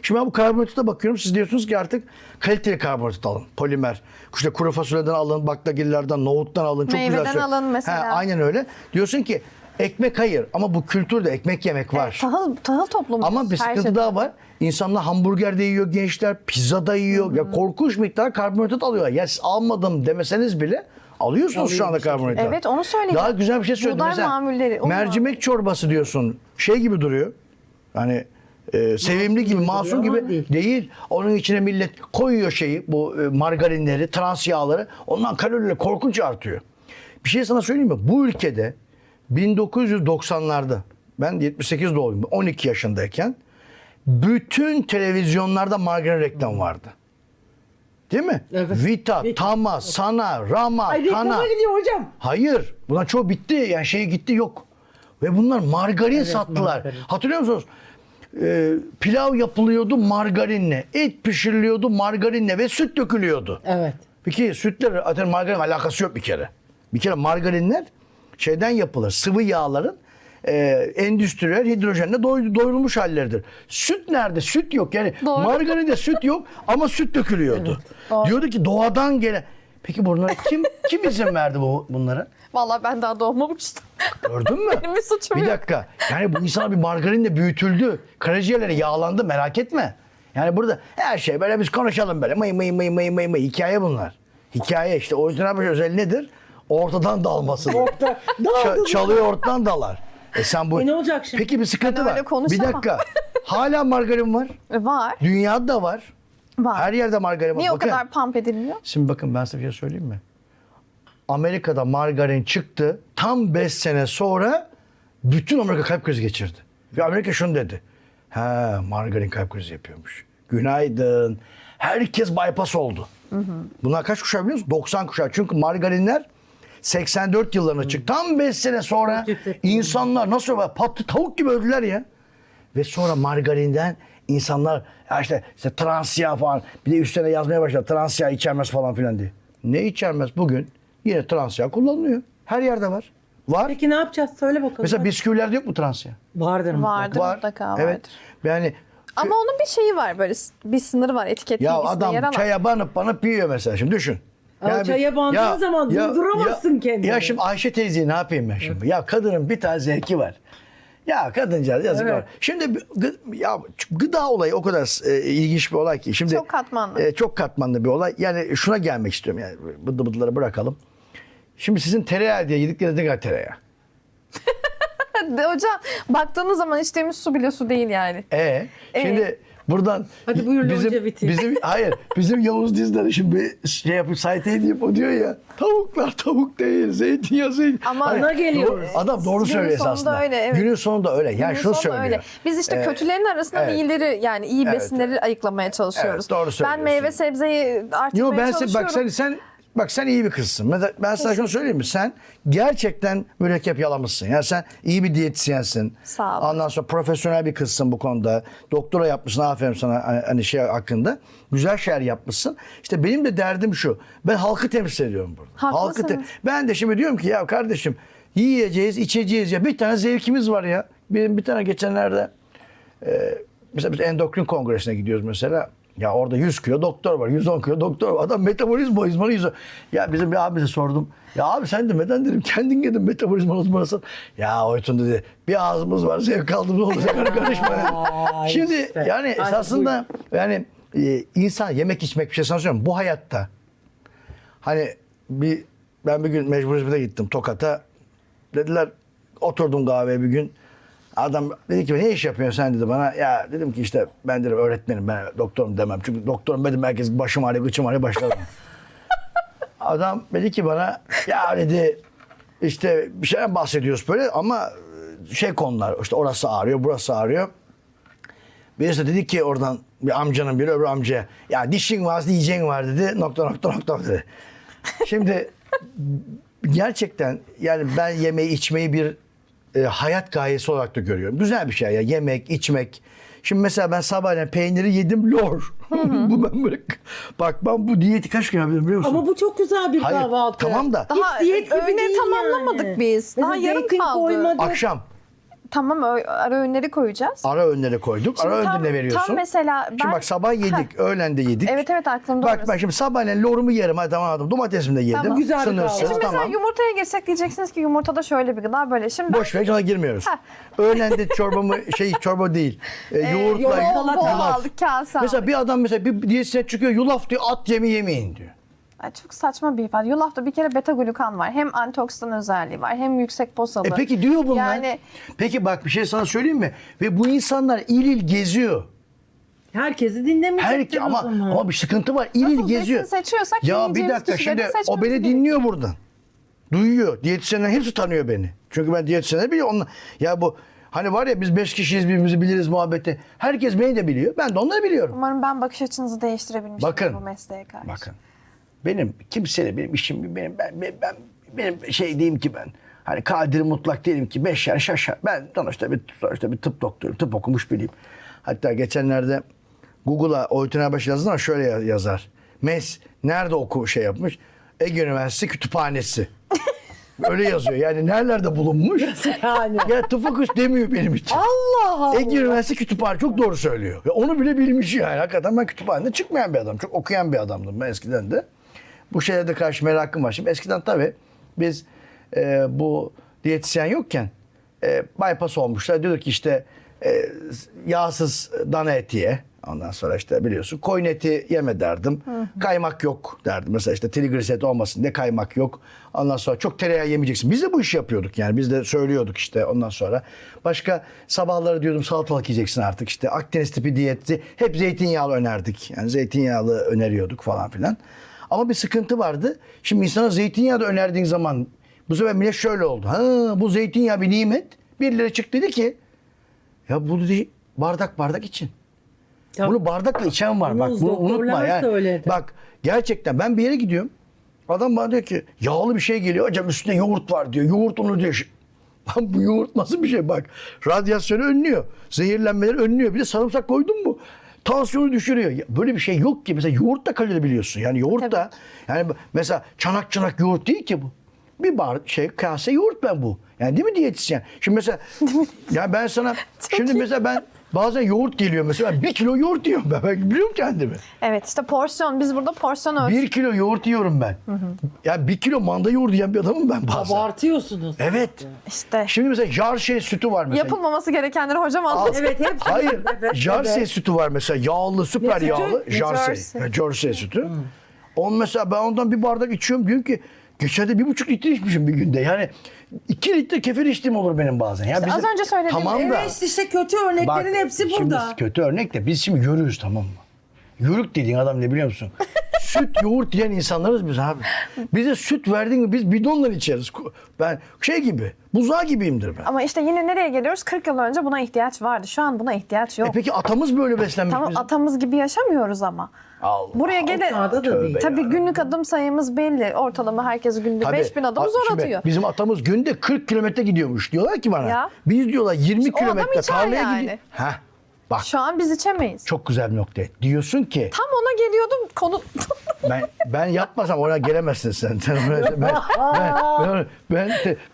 Şimdi ben bu karbonhidrata bakıyorum. Siz diyorsunuz ki artık kaliteli karbonhidrat alın. Polimer. İşte kuru fasulyeden alın, baklagillerden, nohuttan alın. Çok Meyveden güzel alın mesela. Aynen öyle. Diyorsun ki ekmek hayır ama bu kültürde ekmek yemek var. Tahıl toplumu. Ama bir sıkıntı daha var. İnsanlar hamburger de yiyor gençler, pizza da yiyor. Ya korkunç miktar karbonhidrat alıyorlar. Ya siz almadım demeseniz bile alıyorsunuz şu anda karbonhidrat. Evet, onu söyleyeceğim. Daha güzel bir şey söyledim. Buğday Mesela mamulleri, un mercimek çorbası diyorsun. Şey gibi duruyor. Hani sevimli gibi, masum duruyor gibi ama değil. Onun içine millet koyuyor bu margarinleri, trans yağları. Ondan kalorileri korkunç artıyor. Bir şey sana söyleyeyim mi? Bu ülkede 1990'larda ben 78 doğumluyum. 12 yaşındayken bütün televizyonlarda margarin reklam vardı. Değil mi? Evet. Vita, Tama, Sana, Rama, Ay Kana. reklama gidiyor hocam. Hayır. Bunlar çoğu bitti. Yani gitti yok. Ve bunlar margarin sattılar. margarin. Hatırlıyor musunuz? Pilav yapılıyordu margarinle. Et pişiriliyordu margarinle ve süt dökülüyordu. Evet. Peki sütler zaten margarin alakası yok bir kere. Bir kere margarinler şeyden yapılır. Sıvı yağların endüstriyel hidrojenle doyurulmuş halleridir. Süt nerede? Süt yok. Yani Doğru. margarinde süt yok ama süt dökülüyordu. Doğru. Diyordu ki doğadan gelen. Peki bunlara kim izin verdi bunlara? Vallahi ben daha doğmamıştım. Gördün mü? Benim bir suçum Bir yok. dakika. Yani bu insan bir margarinle büyütüldü. Karaciğerleri yağlandı merak etme. Yani burada her şey böyle biz konuşalım böyle. Mıy. Hikaye bunlar. Hikaye işte. Orijinal bir özelliği nedir? Ortadan dalmasıdır. Çalıyor ortadan dalar. Sen bu. Ne olacak şimdi? Peki bir sıkıntı Ben öyle var. Bir konuşamam. dakika. Hala margarin var. Var. Dünyada da var. Var. Her yerde margarin var. Niye Bakın, o kadar pump edilmiyor? şimdi bakın ben size bir şey söyleyeyim mi? Amerika'da margarin çıktı. Tam 5 sene sonra bütün Amerika kalp krizi geçirdi. Ve Amerika şunu dedi. Margarin kalp krizi yapıyormuş. Günaydın. Herkes bypass oldu. Bunlar kaç kuşağı biliyor musun? 90 kuşağı. Çünkü margarinler 84 yıllarına çıktı. Tam 5 sene sonra insanlar nasıl patlı tavuk gibi öldüler ya. Ve sonra margarinden insanlar işte trans yağ falan bir de üstüne yazmaya başladı. Trans yağ içermez falan filan diye. Ne içermez? Bugün yine trans yağ kullanılıyor. Her yerde var. Var. Peki ne yapacağız? Söyle bakalım. Mesela bisküvilerde yok mu trans yağ? Vardır mutlaka. Vardır Var. mutlaka vardır. Evet. Yani Ama onun bir şeyi var böyle bir sınırı var etiket ya bilgisinde yer adam alan. çaya banıp yiyor mesela şimdi düşün. Ama çaya bandığın zaman durduramazsın kendini. Ya şimdi Ayşe teyzeyi ne yapayım ben şimdi? Ya kadının bir tane zevki var. Ya kadıncağız yazık Evet. var. Şimdi ya gıda olayı o kadar ilginç bir olay ki. Şimdi Çok katmanlı. çok katmanlı bir olay. Yani şuna gelmek istiyorum yani bıdı bıdıları bırakalım. Şimdi sizin tereyağı diye yedikleriniz ne kadar tereyağı? Hocam baktığınız zaman içtiğimiz su bile su değil yani. Şimdi buradan Hadi buyur longevity. bizim Yavuz Dizdar'ı şimdi şey yapıp site edeyim o diyor ya tavuk değil zeytinyağı. Ama ona geliyoruz. Adam doğru Günün söylüyor sonunda esasında. öyle, evet. Günün sonunda öyle. Yani Günün şunu sonunda söylüyor. öyle. Biz işte kötülerin arasından evet. iyileri yani iyi Evet. besinleri ayıklamaya çalışıyoruz. Evet, doğru Ben söylüyorsun. meyve sebzeyi Yo artırmaya ben çalışıyorum. bak sen Bak sen iyi bir kızsın. Mesela ben sana şunu söyleyeyim mi? Sen gerçekten mürekkep yalamışsın. Yani sen iyi bir diyetisyensin. Sağ ol. Ondan sonra profesyonel bir kızsın bu konuda. Doktora yapmışsın. Aferin sana hani şey hakkında. Güzel şeyler yapmışsın. İşte benim de derdim şu. Ben halkı temsil ediyorum burada. Haklısınız. Ben de şimdi diyorum ki ya kardeşim yiyeceğiz, içeceğiz ya. Bir tane zevkimiz var ya. Benim bir tane geçenlerde mesela biz endokrin kongresine gidiyoruz mesela. Ya orada 100 kilo doktor var, 110 kilo doktor var. Adam metabolizma uzmanı 100. Ya bizim bir abimize sordum. Ya abi sen de neden dedim kendin dedim metabolizma uzmanısın. Ya Oytun dedi bir ağzımız var zevk aldığımız olacak hani karışma. Ay Şimdi işte. yani Ay, esasında yani insan yemek içmek bir şey sana söylüyorum. Bu hayatta hani ben bir gün mecbur hizmete gittim Tokat'a. Dediler oturdum kahveye bir gün. Adam dedi ki ne iş yapıyorsun sen dedi bana. Ya dedim ki işte ben dedim öğretmenim ben doktorum demem. Çünkü doktorum dedim herkes başım ağrıyor gıçım ağrıyor başladım. Adam dedi ki bana ya dedi işte bir şeyden bahsediyoruz böyle ama şey konular işte orası ağrıyor burası ağrıyor. Birisi dedi ki oradan bir amcanın biri öbür amcaya ya dişin var yiyeceğin var dedi nokta dedi. Şimdi gerçekten yani ben yemeği içmeyi bir hayat gayesi olarak da görüyorum. Güzel bir şey ya yemek, içmek. Şimdi mesela ben sabahleyin peyniri yedim lor. Bu ben böyle bakmam bu diyeti kaç gün yapıyorum biliyor musun? Ama bu çok güzel bir Hayır, kahvaltı. tamam da- Daha Hiç diyet gibi öğüne değil tamamlamadık yani. biz. Daha Mesela yarım zeytin kaldı. koymadık. Akşam Tamam ara öğünleri koyacağız. ara öğünleri koyduk. Şimdi Ara tam- öğünde ne veriyorsun? tam mesela Şimdi ben- bak sabah yedik, öğlen de yedik. Evet aklımda Bak orası. ben şimdi sabahleyin lorumu yerim hadi tamam aldım. Domatesimi de yedim. Tamam. Güzel bir Sınırsız kahvaltı. Şimdi mesela tamam. yumurtaya girsek diyeceksiniz ki yumurtada şöyle bir gıda böyle. Şimdi Boş ver ona girmiyoruz. Öğlen de çorba değil. Yoğurtla yoğurt, bol yulaf. aldık kase Mesela aldık. bir adam mesela bir diyetisyen çıkıyor yulaf diyor at yemeyin diyor. Ay, çok saçma bir ifade. Yulafta bir kere beta glukan var. Hem antioksidan özelliği var hem yüksek posalı. Peki diyor bunlar. Yani Peki bak bir şey sana söyleyeyim mi? Ve bu insanlar il geziyor. Herkesi dinlemeyecektir o Ama zaman. bir sıkıntı var. İl Nasıl geziyor. besin seçiyorsak Ya bir yiyeceğimiz dakika kişileri şimdi seçmemiz o beni gerekiyor. dinliyor buradan. Duyuyor. Diyetisyenler hepsi tanıyor beni. Çünkü ben diyetisyenleri biliyor. Onlar, ya bu hani var ya biz 5 kişiyiz birbirimizi biliriz muhabbeti. Herkes beni de biliyor. Ben de onları biliyorum. Umarım ben bakış açınızı değiştirebilmişim Bakın. bu mesleğe karşı. Bakın. Benim işim benim şey diyeyim ki ben. Hani kadir mutlak değilim ki 5 yer şaşar. Ben sonuçta bir tıp doktoru, tıp okumuş biriyim. Hatta geçenlerde Google'a Oytun Erbaş yazdı ama şöyle yazar. Nerede şey yapmış? Ege Üniversitesi Kütüphanesi. Öyle yazıyor. Yani nerelerde bulunmuş? Yani. Ya tıp fakültesi demiyor benim için. Allah Allah. Ege Üniversitesi Kütüphane çok doğru söylüyor. Ve onu bile bilmiş yani. Hakikaten ben kütüphanede çıkmayan bir adam. Çok okuyan bir adamdım ben eskiden de. Bu şeylere karşı merakım var. Şimdi eskiden tabii biz bu diyetisyen yokken bypass olmuşlar. Diyorduk ki işte yağsız dana eti ye. Ondan sonra işte biliyorsun koyun eti yeme derdim. Kaymak yok derdim. Mesela işte trigliserit olmasın diye kaymak yok. Ondan sonra çok tereyağı yemeyeceksin. Biz de bu işi yapıyorduk yani. Biz de söylüyorduk işte ondan sonra. Başka sabahları diyordum salatalık yiyeceksin artık işte. Akdeniz tipi diyeti hep zeytinyağlı önerdik. Yani zeytinyağlı öneriyorduk falan filan. Ama bir sıkıntı vardı. Şimdi insana zeytinyağı da önerdiğin zaman bu sefer bile şöyle oldu. Bu zeytinyağı bir nimet. Birileri çıktı dedi ki ya bu dedi bardak için. Ya, Bunu bardakla içen var. bunu Bak bunu unutma doktorlar yani. söyledi. Bak gerçekten ben bir yere gidiyorum. Adam bana diyor ki yağlı bir şey geliyor. Hocam üstünde yoğurt var diyor. Yoğurt onu diyor. Lan bu yoğurt nasıl bir şey bak. Radyasyonu önlüyor. Zehirlenmeleri önlüyor. Bir de sarımsak koydun mu? Tansiyonu düşürüyor. Ya böyle bir şey yok ki. Mesela yoğurt da kalori biliyorsun. Yani yoğurt da yani mesela çanak yoğurt değil ki bu. Bir kase yoğurt ben bu. Yani değil mi diyetisyen? Şimdi mesela ya ben sana şimdi mesela ben bazen yoğurt geliyor mesela 1 kilo yoğurt yiyorum ben biliyorum kendimi. Evet işte porsiyon biz burada porsiyon ölçüyoruz. 1 kilo yoğurt yiyorum ben. Ya 1 kilo manda yoğurdu yiyen bir adamım ben bazen. Abartıyorsunuz. Evet. İşte Şimdi mesela jarşe sütü var mesela. yapılmaması gerekenleri hocam anlattı. Evet hep. Hayır. Evet, Jarse evet. sütü var mesela. Yağlı, süper Ne sütü? yağlı. Ne Jarse. jarse? Jarse sütü. On mesela ben ondan bir bardak içiyorum. Diyorum ki geçen de 1,5 litre içmişim bir günde. Yani 2 litre kefir içtiğim olur benim bazen. Ya İşte az önce söylediğim tamam da, Evet işte kötü örneklerin hepsi burada. Şimdi kötü örnek de biz şimdi yürüyoruz tamam mı? Yörük dediğin adam ne biliyor musun? süt, yoğurt yiyen insanlarız biz abi. Bize süt verdin mi biz bidonla içeriz. Ben şey gibi, buzağı gibiyimdir ben. Ama işte yine nereye geliyoruz? 40 yıl önce buna ihtiyaç vardı. Şu an buna ihtiyaç yok. Peki atamız böyle beslenmiş Tamam, bizim. atamız gibi yaşamıyoruz ama. Allah. Buraya Çağda da Tövbe değil. Tabii ya. günlük adım sayımız belli. Ortalama herkes günde Tabii. 5000 adım zor Şimdi atıyor. Bizim atamız günde 40 kilometre gidiyormuş. Diyorlar ki bana. Ya. Biz diyorlar 20 İşte o adam kilometre içer tarlaya yani. gidiyor. Heh. Bak Şu an biz içemeyiz. çok güzel bir nokta. Diyorsun ki Tam ona geliyordum konu. ben yapmasam oraya gelemezsin sen.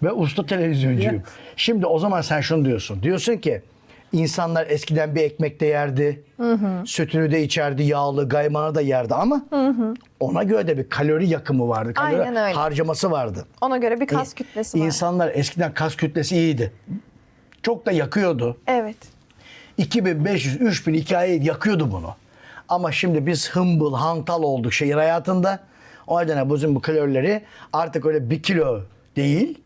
Ben usta televizyoncuyum. Şimdi o zaman sen şunu diyorsun. Diyorsun ki insanlar eskiden bir ekmek de yerdi. Sütünü de içerdi, yağlı, kaymağı da yerdi ama ona göre de bir kalori yakımı vardı. Kalori Aynen öyle. harcaması vardı. Ona göre bir kas kütlesi var. İnsanlar eskiden kas kütlesi iyiydi. Çok da yakıyordu. Evet. 2500, 3000 hikaye yakıyordu bunu. Ama şimdi biz hımbıl, hantal olduk şehir hayatında. O nedenle bizim bu kalorileri artık öyle 1 kilo değil,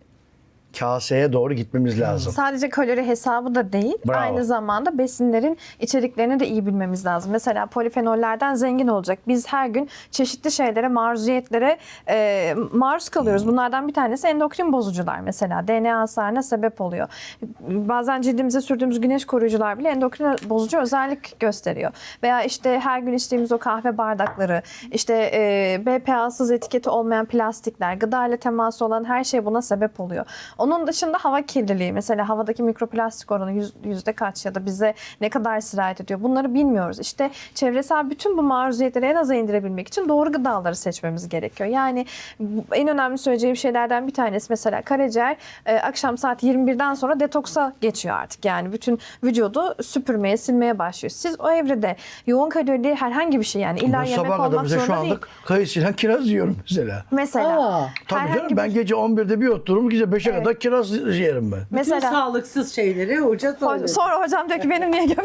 kaseye doğru gitmemiz lazım. Sadece kalori hesabı da değil, Bravo. aynı zamanda besinlerin içeriklerini de iyi bilmemiz lazım. Mesela polifenollerden zengin olacak. Biz her gün çeşitli şeylere, maruziyetlere maruz kalıyoruz. Bunlardan bir tanesi endokrin bozucular mesela. DNA hasarına sebep oluyor. Bazen cildimize sürdüğümüz güneş koruyucular bile endokrin bozucu özellik gösteriyor. Veya işte her gün içtiğimiz o kahve bardakları, işte BPA'sız etiketi olmayan plastikler, gıda ile teması olan her şey buna sebep oluyor. Onun dışında hava kirliliği. Mesela havadaki mikroplastik oranı yüzde kaç ya da bize ne kadar sirayet ediyor? Bunları bilmiyoruz. İşte çevresel bütün bu maruziyetleri en aza indirebilmek için doğru gıdaları seçmemiz gerekiyor. Yani en önemli söyleyeceğim şeylerden bir tanesi mesela karaciğer akşam saat 21'den sonra detoksa geçiyor artık. Yani bütün vücudu süpürmeye, silmeye başlıyor. Siz o evrede yoğun kalorili herhangi bir şey yani illa Bu yemek sabah kadar olmak bize şu zorunda değil. anda kayısıyla kiraz yiyorum mesela. Mesela. Aa, Tabii herhangi canım ben gece 11'de bir otururum gece 5'e kadar kiraz yerim ben. Bütün Mesela sağlıksız şeyleri hoca söyledi. sonra hocam diyor ki benim niye göbeğim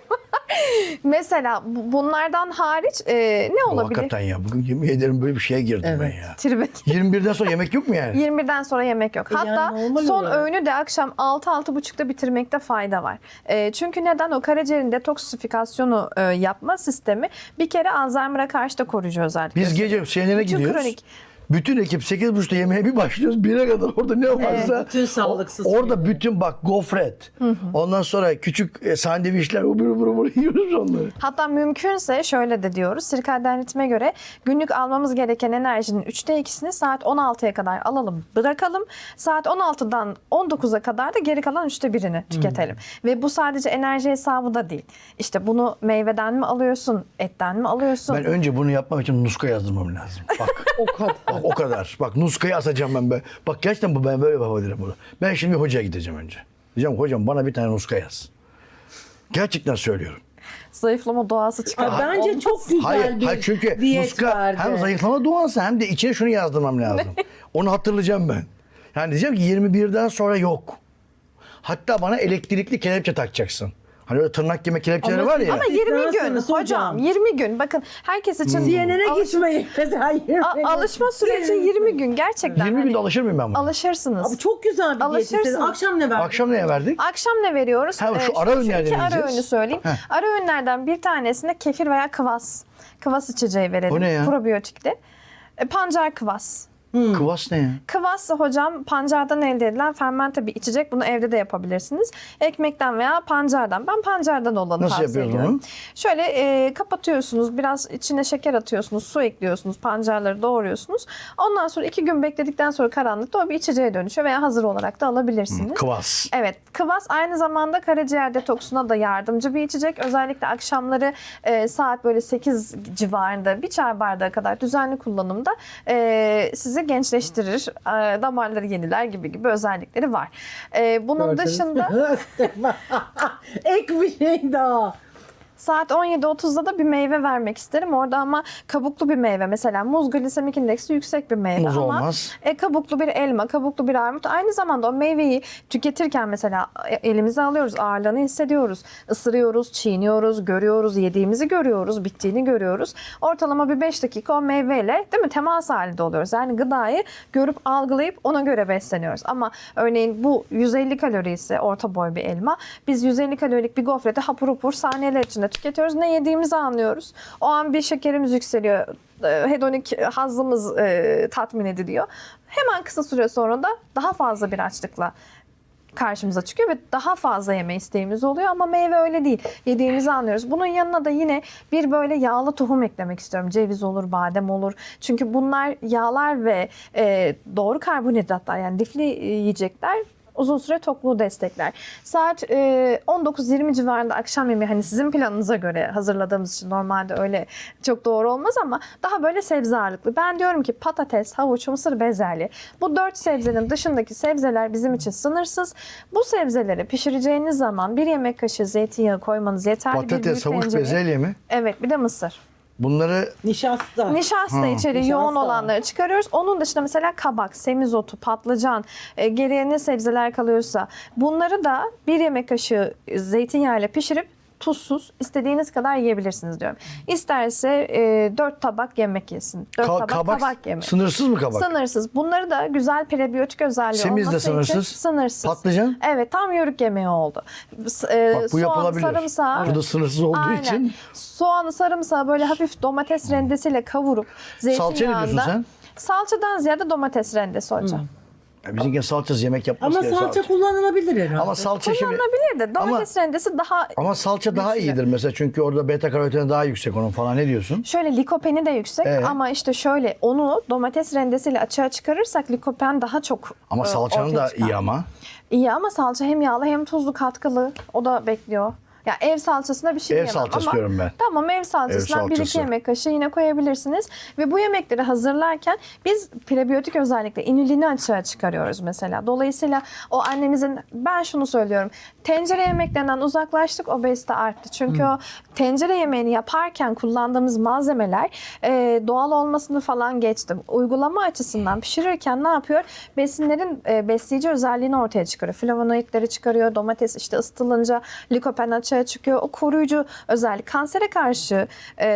var? Mesela bunlardan hariç ne Bu olabilir? hakikaten ya bugün yemin ederim böyle bir şeye girdim ben ya. Tribe. 21'den sonra yemek yok mu yani? 21'den sonra yemek yok. Hatta yani normal son olarak. öğünü de akşam 6-6.30'da bitirmekte fayda var. Çünkü neden? O karaciğerin detoksifikasyonu yapma sistemi bir kere Alzheimer'a karşı da koruyucu özellik Biz gösteriyor. gece seninle Bütün gidiyoruz. kronik. Bütün ekip 8.30'da yemeğe bir başlıyoruz. 1'e kadar orada ne varsa. bütün sağlıksız Orada şeyleri. bütün bak gofret. Ondan sonra küçük sandviçler. Ubur yiyoruz onları. Hatta mümkünse şöyle de diyoruz. Sirkadiyen ritme göre günlük almamız gereken enerjinin 2'sini saat 16'ya kadar alalım, bırakalım. Saat 16'dan 19'a kadar da geri kalan 1/3'ünü tüketelim. Ve bu sadece enerji hesabı da değil. İşte bunu meyveden mi alıyorsun, etten mi alıyorsun? Ben önce bunu yapmam için nuska yazdırmam lazım. Bak. O kadar. Bak o kadar. Bak nuskayı asacağım ben. Bak gerçekten ben böyle yapabilirim bunu. Ben şimdi bir hocaya gideceğim önce. Diyeceğim hocam bana bir tane nuska yaz. Gerçekten söylüyorum. Zayıflama doğası çıkar. Bence çok güzel Hayır bir çünkü diyet nuska verdi. hem zayıflama duası hem de içine şunu yazdırmam lazım. Onu hatırlayacağım ben. Yani diyeceğim ki 21'den sonra yok. Hatta bana elektrikli kelepçe takacaksın. Hani öyle tırnak yeme kelepçeleri Ama var ya. Ama 20 gün İsterseniz hocam. hocam. 20 gün. Bakın herkes için CNN'e gitmeyin. Mesela 20 alışma süreci 20 gün gerçekten. 20 Hani günde alışır mıyım ben buna? alışırsınız. Abi çok güzel bir diyet. Alışırsınız. istedin. Akşam ne verdin? Akşam neye verdik? Akşam ne veriyoruz? Ha, şu ara öğünlerden iki ara yiyeceğiz. öğünü söyleyeyim. Heh. Ara öğünlerden bir tanesinde kefir veya kıvas. Kıvas içeceği verelim. O ne ya? Probiyotikli. Pancar kıvas. Kıvas ne ya? Kıvas hocam pancardan elde edilen fermente bir içecek. Bunu evde de yapabilirsiniz. Ekmekten veya pancardan. Ben pancardan olanı Nasıl tavsiye yapıyoruz ediyorum. bunu? Şöyle kapatıyorsunuz. Biraz içine şeker atıyorsunuz. Su ekliyorsunuz. Pancarları doğruyorsunuz. Ondan sonra 2 gün bekledikten sonra karanlıkta o bir içeceğe dönüşüyor veya hazır olarak da alabilirsiniz. Kıvas. Evet, kıvas aynı zamanda karaciğer detoksuna da yardımcı bir içecek. Özellikle akşamları saat böyle 8 civarında bir çay bardağı kadar düzenli kullanımda sizi gençleştirir, damarları yeniler gibi özellikleri var. Bunun dışında Ek bir şey daha. saat 17.30'da da bir meyve vermek isterim. Orada ama kabuklu bir meyve. Mesela muz glisemik indeksi yüksek bir meyve Muz ama olmaz. Kabuklu bir elma, kabuklu bir armut. Aynı zamanda o meyveyi tüketirken mesela elimize alıyoruz, ağırlığını hissediyoruz. Isırıyoruz, çiğniyoruz, görüyoruz, yediğimizi görüyoruz, bittiğini görüyoruz. Ortalama bir 5 dakika o meyveyle değil mi temas halinde oluyoruz. Yani gıdayı görüp algılayıp ona göre besleniyoruz. Ama örneğin bu 150 kalori ise orta boy bir elma. Biz 150 kalorilik bir gofreti hapur hapur saniyeler içinde tüketiyoruz ne yediğimizi anlıyoruz. O an bir şekerimiz yükseliyor. Hedonik hazzımız tatmin ediliyor. Hemen kısa süre sonra da daha fazla bir açlıkla karşımıza çıkıyor ve daha fazla yeme isteğimiz oluyor ama meyve öyle değil. Yediğimizi anlıyoruz. Bunun yanına da yine bir böyle yağlı tohum eklemek istiyorum. Ceviz olur, badem olur. Çünkü bunlar yağlar ve doğru karbonhidratlar yani lifli yiyecekler uzun süre tokluğu destekler. Saat 19-20 civarında akşam yemeği hani sizin planınıza göre hazırladığımız için normalde öyle çok doğru olmaz ama daha böyle sebze ağırlıklı. Ben diyorum ki patates, havuç, mısır, bezelye bu 4 sebzenin dışındaki sebzeler bizim için sınırsız. Bu sebzeleri pişireceğiniz zaman bir yemek kaşığı zeytinyağı koymanız yeterli. Patates, havuç, bezelye mi? Evet, bir de mısır. Bunları Nişasta. Nişasta içeriği Nişasta. yoğun olanları çıkarıyoruz. Onun dışında mesela kabak, semizotu, patlıcan, geriye ne sebzeler kalıyorsa bunları da bir yemek kaşığı zeytinyağıyla pişirip tuzsuz istediğiniz kadar yiyebilirsiniz diyorum. İsterse 4 tabak yemek yesin. 4 tabak kabak yemek. sınırsız mı kabak? Sınırsız. Bunları da güzel prebiyotik özelliği Semiz de olması sınırsız. için sınırsız. Patlıcan? Evet, tam yörük yemeği oldu. Bak bu Soğan, yapılabilir. sarımsağı. Bu da sınırsız olduğu Aynen. için. Soğanı, sarımsağı böyle hafif domates rendesiyle kavurup Salça ne zeytinyağında. diyorsun sen? Salçadan ziyade domates rendesi hocam. Ya bizimki salçasız yemek yapmaz Ama ki. salça kullanılabilir herhalde. Ama salça şimdi... Kullanılabilir de domates rendesi daha... Ama salça daha güçlü. iyidir mesela çünkü orada beta karoteni daha yüksek onun falan, ne diyorsun? Şöyle likopeni de yüksek ama işte şöyle onu domates rendesiyle açığa çıkarırsak likopen daha çok Ama salçanın ortaya da çıkar. iyi ama. İyi ama salça hem yağlı hem tuzlu katkılı. O da bekliyor. Ya ev salçasına bir şey Ev diyemem salçası ama diyorum ben. tamam ev salçasından Ev 1-2 salçası. yemek kaşığı yine koyabilirsiniz. Ve bu yemekleri hazırlarken biz prebiyotik özellikle inülini açığa çıkarıyoruz mesela. Dolayısıyla o annemizin, ben şunu söylüyorum. Tencere yemeklerinden uzaklaştık, obezite arttı. Çünkü o tencere yemeğini yaparken kullandığımız malzemeler doğal olmasını falan geçtim. Uygulama açısından pişirirken ne yapıyor? Besinlerin besleyici özelliğini ortaya çıkarıyor. Flavonoidleri çıkarıyor. Domates işte ısıtılınca likopen açığa çıkıyor. O koruyucu özellik. Kansere karşı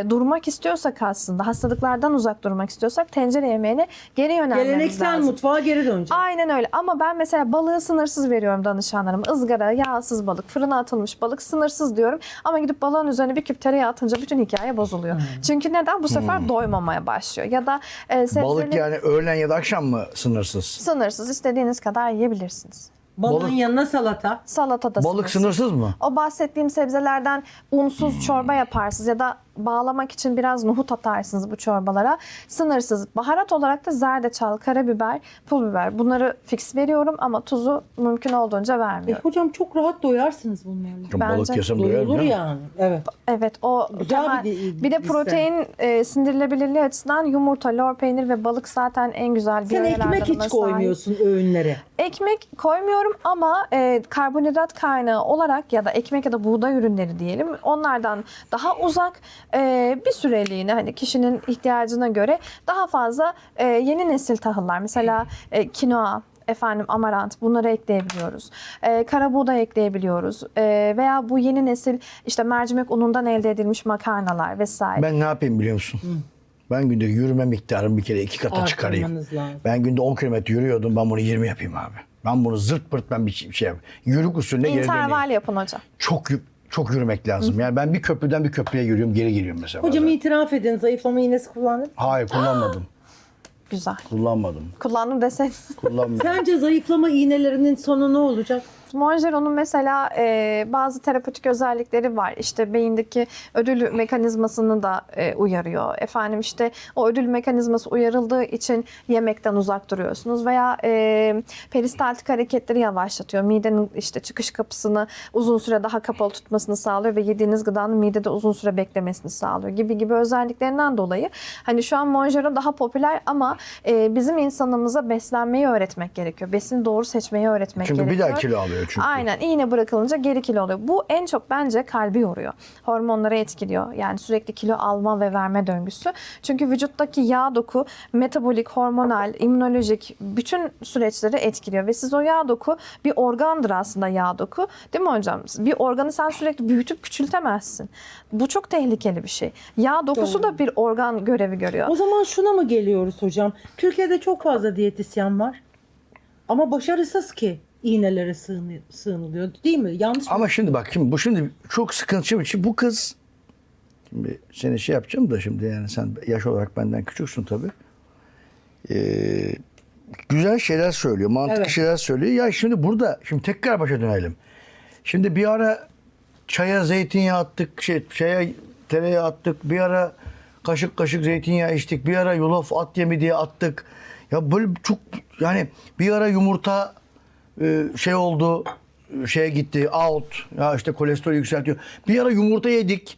durmak istiyorsak aslında, hastalıklardan uzak durmak istiyorsak tencere yemeğine geri yönelmemiz Geleneksel lazım. mutfağa geri döneceğiz. Aynen öyle ama ben mesela balığı sınırsız veriyorum danışanlarıma. Izgara, yağsız balık, fırına atılmış balık sınırsız diyorum. Ama gidip balığın üzerine bir küp tereyağı atınca bütün hikaye bozuluyor. Çünkü neden? Bu sefer doymamaya başlıyor. Ya da sebzeli Balık yani öğlen ya da akşam mı sınırsız? sınırsız istediğiniz kadar yiyebilirsiniz. Balığın balık- yanına salata. Salata da Balık sınırsız mı? O bahsettiğim sebzelerden unsuz çorba yaparsınız ya da bağlamak için biraz nohut atarsınız bu çorbalara. Sınırsız. Baharat olarak da zerdeçal, karabiber, pul biber. Bunları fix veriyorum ama tuzu mümkün olduğunca vermiyorum. Hocam çok rahat doyarsınız bunlarla. Bence Balık yesem doyarım Doyulur canım. yani. Evet. Evet, o Güzel temel- bir bir de liste. protein sindirilebilirliği açısından yumurta, lor peynir ve balık zaten en güzel Sen ekmek biyoyarlarına hiç sahip. koymuyorsun öğünlere. Ekmek koymuyorum ama karbonhidrat kaynağı olarak ya da ekmek ya da buğday ürünleri diyelim onlardan daha uzak bir süreliğine hani kişinin ihtiyacına göre daha fazla yeni nesil tahıllar mesela kinoa, amarant bunları ekleyebiliyoruz. Kara buğday ekleyebiliyoruz. Veya bu yeni nesil işte mercimek unundan elde edilmiş makarnalar vesaire. Ben ne yapayım biliyor musun? Ben günde yürüme miktarımı bir kere 2 kata çıkarayım. Artırmanız lazım. Ben günde 10 kilometre yürüyordum, ben bunu 20 yapayım abi. Ben bunu zırt pırt ben bir şey yapayım. Yürük usulüne geri döneyim. İnterval yapın hocam. Çok yürümek lazım. Yani ben bir köprüden bir köprüye yürüyorum, geri geliyorum mesela. Hocam bazen. itiraf edin, zayıflama iğnesi kullandınız mı? Hayır, kullanmadım. Güzel. Kullanmadım. Kullandım deseydin. Kullanmadım. Sence zayıflama iğnelerinin sonu ne olacak? Mongeron'un mesela bazı terapötik özellikleri var. İşte beyindeki ödül mekanizmasını da uyarıyor. İşte o ödül mekanizması uyarıldığı için yemekten uzak duruyorsunuz veya peristaltik hareketleri yavaşlatıyor. Midenin işte çıkış kapısını uzun süre daha kapalı tutmasını sağlıyor ve yediğiniz gıdanın midede uzun süre beklemesini sağlıyor gibi özelliklerinden dolayı hani şu an Mongeron daha popüler ama bizim insanımıza beslenmeyi öğretmek gerekiyor. Besini doğru seçmeyi öğretmek Çünkü gerekiyor. bir daha kilo alıyor çünkü. Aynen, iğne bırakılınca geri kilo oluyor. Bu en çok bence kalbi yoruyor. Hormonları etkiliyor. Yani sürekli kilo alma ve verme döngüsü. Çünkü vücuttaki yağ doku metabolik, hormonal, immünolojik bütün süreçleri etkiliyor. Ve siz o yağ doku bir organdır aslında yağ doku. Değil mi hocam? Bir organı sen sürekli büyütüp küçültemezsin. Bu çok tehlikeli bir şey. Yağ dokusu da bir organ görevi görüyor. O zaman şuna mı geliyoruz hocam? Türkiye'de çok fazla diyetisyen var. Ama başarısız ki iğnelere sığınılıyor. Değil mi? Yanlış mı? Ama şimdi bak, bu şimdi çok sıkıntı için bu kız Şimdi seni şey yapacağım da şimdi yani sen yaş olarak benden küçüksün tabii. Güzel şeyler söylüyor, mantıklı Evet. şeyler söylüyor. Ya şimdi burada, şimdi tekrar başa dönelim. Şimdi bir ara çaya zeytinyağı attık, çaya tereyağı attık, bir ara kaşık kaşık zeytinyağı içtik, bir ara yulaf at yemi diye attık. Ya böyle çok yani bir ara yumurta şey oldu, şeye gitti, out. Ya işte kolesterol yükseltiyor. Bir ara yumurta yedik.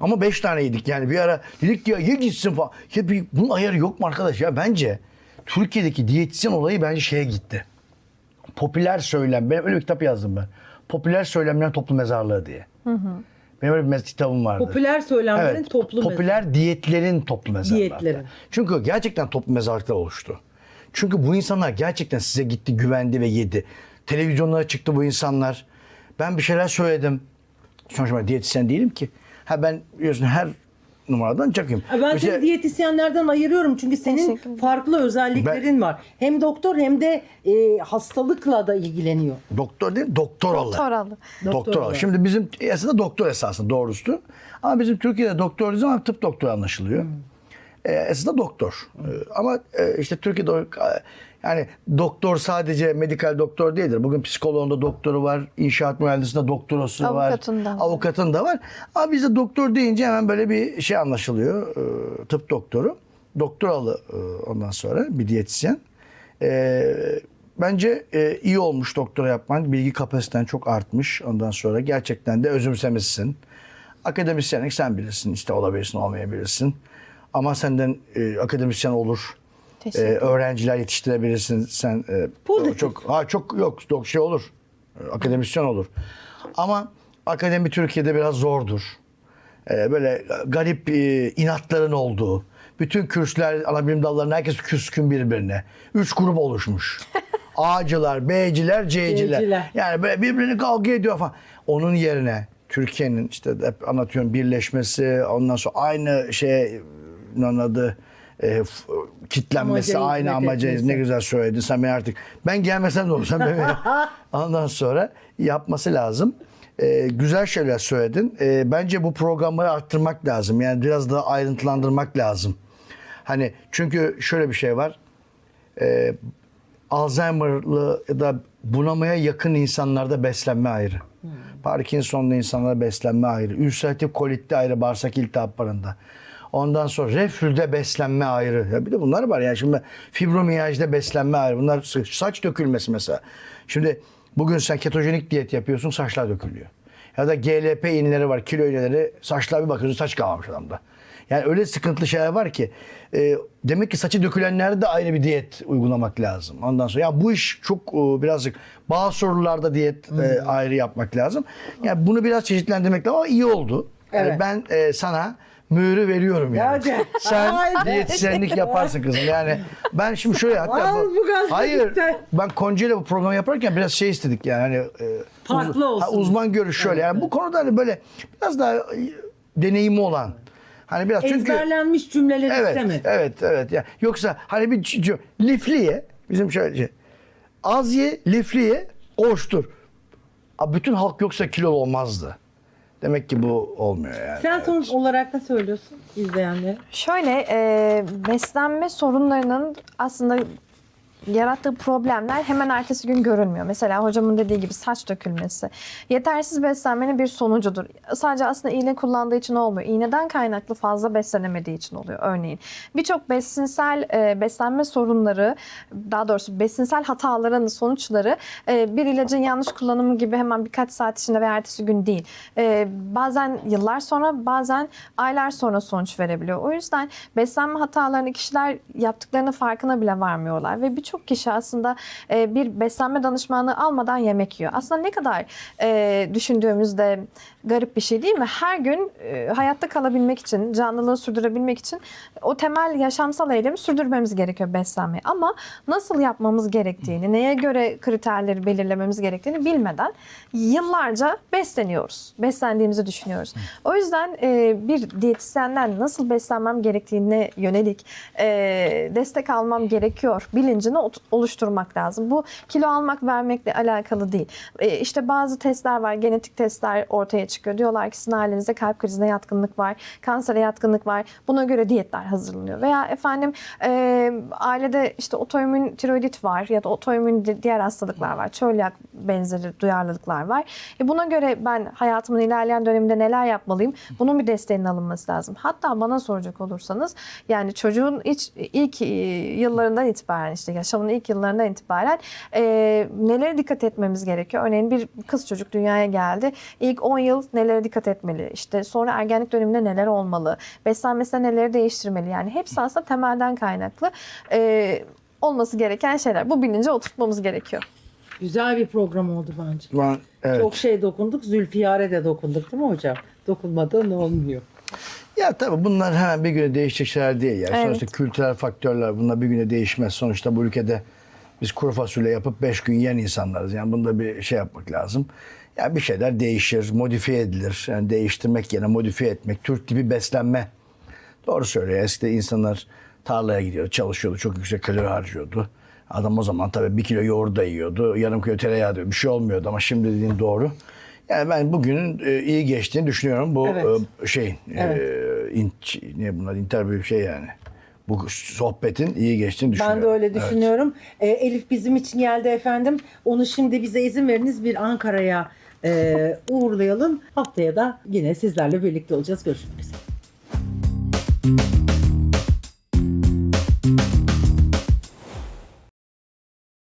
Ama 5 tane yedik yani bir ara dedik ki ya ye gitsin falan. Ya bunun ayarı yok mu arkadaş ya? Bence Türkiye'deki diyetisyen olayı bence şeye gitti. Popüler söylem. Ben öyle bir kitap yazdım ben. Popüler söylemlerin toplu mezarlığı diye. Benim öyle bir kitabım vardı. Popüler söylemlerin Evet, toplu popüler diyetlerin toplu mezarlığı. Diyetlerin. Çünkü gerçekten toplu mezarlıklar oluştu. Çünkü bu insanlar gerçekten size gitti, güvendi ve yedi. Televizyonlara çıktı bu insanlar. Ben bir şeyler söyledim. Sonuçta ben diyetisyen değilim ki. Ha ben biliyorsun her numaradan çakayım. Ben Mesela- seni diyetisyenlerden ayırıyorum çünkü senin Teşekkür ederim. farklı özelliklerin var. Hem doktor hem de hastalıkla da ilgileniyor. Doktor değil, doktoralı. Doktoralı. Doktoralı. Şimdi bizim aslında doktor esasında doğrusu. Ama bizim Türkiye'de doktor dediği zaman tıp doktoru anlaşılıyor. Aslında doktor. Ama işte Türkiye'de yani doktor sadece medikal doktor değildir. Bugün psikoloğun da doktoru var, inşaat mühendisinde doktorası Avukatın da var, var. avukatın da var. Ama bizde doktor deyince hemen böyle bir şey anlaşılıyor. Tıp doktoru. Doktoralı ondan sonra bir diyetisyen. Bence iyi olmuş doktora yapman. Bilgi kapasiten çok artmış. Ondan sonra gerçekten de özümsemişsin. Akademisyenlik sen bilirsin. İşte olabilirsin, olmayabilirsin. Ama senden akademisyen olur. Teşekkür ederim. Öğrenciler yetiştirebilirsin. Sen Pozitif. çok yok şey olur. Akademisyen olur. Ama akademi Türkiye'de biraz zordur. Böyle garip inatların olduğu. Bütün kürsüler, anabilim dallarında herkes küskün birbirine. 3 grup oluşmuş. A'cılar, B'ciler, C'ciler. C'ciler. Yani böyle birbirini kavga ediyor falan. Onun yerine Türkiye'nin işte hep anlatıyorum birleşmesi, ondan sonra aynı onun adı kitlenmesi, Amaca aynı hizmet amaca etmesi. ne güzel söyledin sen beni artık. Ben gelmesem de olur. Sen beni ondan sonra yapması lazım. Güzel şeyler söyledin. Bence bu programları arttırmak lazım. Yani biraz daha ayrıntılandırmak lazım. Hani çünkü şöyle bir şey var. Alzheimer'lı ya da bunamaya yakın insanlarda beslenme ayrı. Parkinson'lu insanlarda beslenme ayrı. Ülseratif kolitte ayrı, bağırsak iltihaplarında. Ondan sonra reflüde beslenme ayrı. Ya bir de bunlar var yani şimdi fibromiyajda beslenme ayrı. Bunlar saç dökülmesi mesela. Şimdi bugün sen ketojenik diyet yapıyorsun, saçlar dökülüyor. Ya da GLP iğneleri var, kilo iğneleri, saçlar bir bakıyorsun saç kalmamış adamda. Yani öyle sıkıntılı şeyler var ki demek ki saçı dökülenlerde de ayrı bir diyet uygulamak lazım. Ondan sonra ya bu iş çok birazcık bazı sorularda diyet ayrı yapmak lazım. Yani bunu biraz çeşitlendirmek lazım ama iyi oldu. Yani Evet. ben sana mührü veriyorum yani. Hadi. Sen Hadi. diyetisyenlik yaparsın kızım. Yani ben şimdi şöyle hatta Al bu gazete hayır lütfen. ben Konca ile bu programı yaparken biraz şey istedik yani hani Farklı olsun. uzman görüş şöyle yani bu konuda hani böyle biraz daha deneyimi olan hani biraz çünkü Ezberlenmiş cümleleri evet istemedi. evet ya yoksa hani bir lifliye bizim şöyle şey, az ye lifliye oştur. Abi bütün halk yoksa kilolu olmazdı. Demek ki bu olmuyor yani. Sen sonuç olarak ne söylüyorsun izleyenlere? Şöyle beslenme sorunlarının aslında yarattığı problemler hemen ertesi gün görülmüyor. Mesela hocamın dediği gibi saç dökülmesi. Yetersiz beslenmenin bir sonucudur. Sadece aslında iğne kullandığı için olmuyor. İğneden kaynaklı fazla beslenemediği için oluyor örneğin. Birçok besinsel beslenme sorunları, daha doğrusu besinsel hataların sonuçları bir ilacın yanlış kullanımı gibi hemen birkaç saat içinde veya ertesi gün değil. Bazen yıllar sonra, bazen aylar sonra sonuç verebiliyor. O yüzden beslenme hatalarını kişiler yaptıklarının farkına bile varmıyorlar ve birçok kişi aslında bir beslenme danışmanlığı almadan yemek yiyor. Aslında ne kadar düşündüğümüzde garip bir şey değil mi? Her gün hayatta kalabilmek için, canlılığı sürdürebilmek için o temel yaşamsal eylemi sürdürmemiz gerekiyor beslenmeyi. Ama nasıl yapmamız gerektiğini, neye göre kriterleri belirlememiz gerektiğini bilmeden yıllarca besleniyoruz. Beslendiğimizi düşünüyoruz. O yüzden bir diyetisyenden nasıl beslenmem gerektiğine yönelik destek almam gerekiyor bilincine oluşturmak lazım. Bu kilo almak vermekle alakalı değil. İşte bazı testler var, genetik testler ortaya çıkıyor. Diyorlar ki sizin ailenizde kalp krizine yatkınlık var, kansere yatkınlık var. Buna göre diyetler hazırlanıyor. Veya efendim ailede işte otoimmün tiroidit var ya da otoimmün diğer hastalıklar var. Çölyak benzeri duyarlılıklar var. Buna göre ben hayatımın ilerleyen döneminde neler yapmalıyım? Bunun bir desteğinin alınması lazım. Hatta bana soracak olursanız yani çocuğun ilk yıllarından itibaren işte yaşamının ilk yıllarından itibaren nelere dikkat etmemiz gerekiyor? Örneğin bir kız çocuk dünyaya geldi. İlk 10 yıl nelere dikkat etmeli? İşte sonra ergenlik döneminde neler olmalı? Beslenmesinde neleri değiştirmeli? Yani hepsi aslında temelden kaynaklı olması gereken şeyler. Bu bilince oturtmamız gerekiyor. Güzel bir program oldu bence. Evet. Çok şey dokunduk. Zülfiyar'e de dokunduk değil mi hocam? Dokunmadan olmuyor. Ya tabii bunlar hemen bir güne değişecek şeyler değil. Yani. Evet. Sonuçta kültürel faktörler bunlar bir güne değişmez. Sonuçta bu ülkede biz kuru fasulye yapıp 5 gün yiyen insanlarız. Yani bunda bir şey yapmak lazım. Yani bir şeyler değişir, modifiye edilir. Yani değiştirmek yerine modifiye etmek. Türk tipi beslenme. Doğru söylüyor. Eskiden insanlar tarlaya gidiyordu, çalışıyordu. Çok yüksek kalori harcıyordu. Adam o zaman tabii 1 kilo yoğurt da yiyordu. Yarım kilo tereyağı diyor. Bir şey olmuyordu ama şimdi dediğin doğru. Yani ben bugünün iyi geçtiğini düşünüyorum. Bu Evet. ne bunlar interview bir şey yani. Bu sohbetin iyi geçtiğini düşünüyorum. Ben de öyle Evet. düşünüyorum. Elif bizim için geldi efendim. Onu şimdi bize izin veriniz bir Ankara'ya uğurlayalım. Haftaya da yine sizlerle birlikte olacağız. Görüşmek üzere.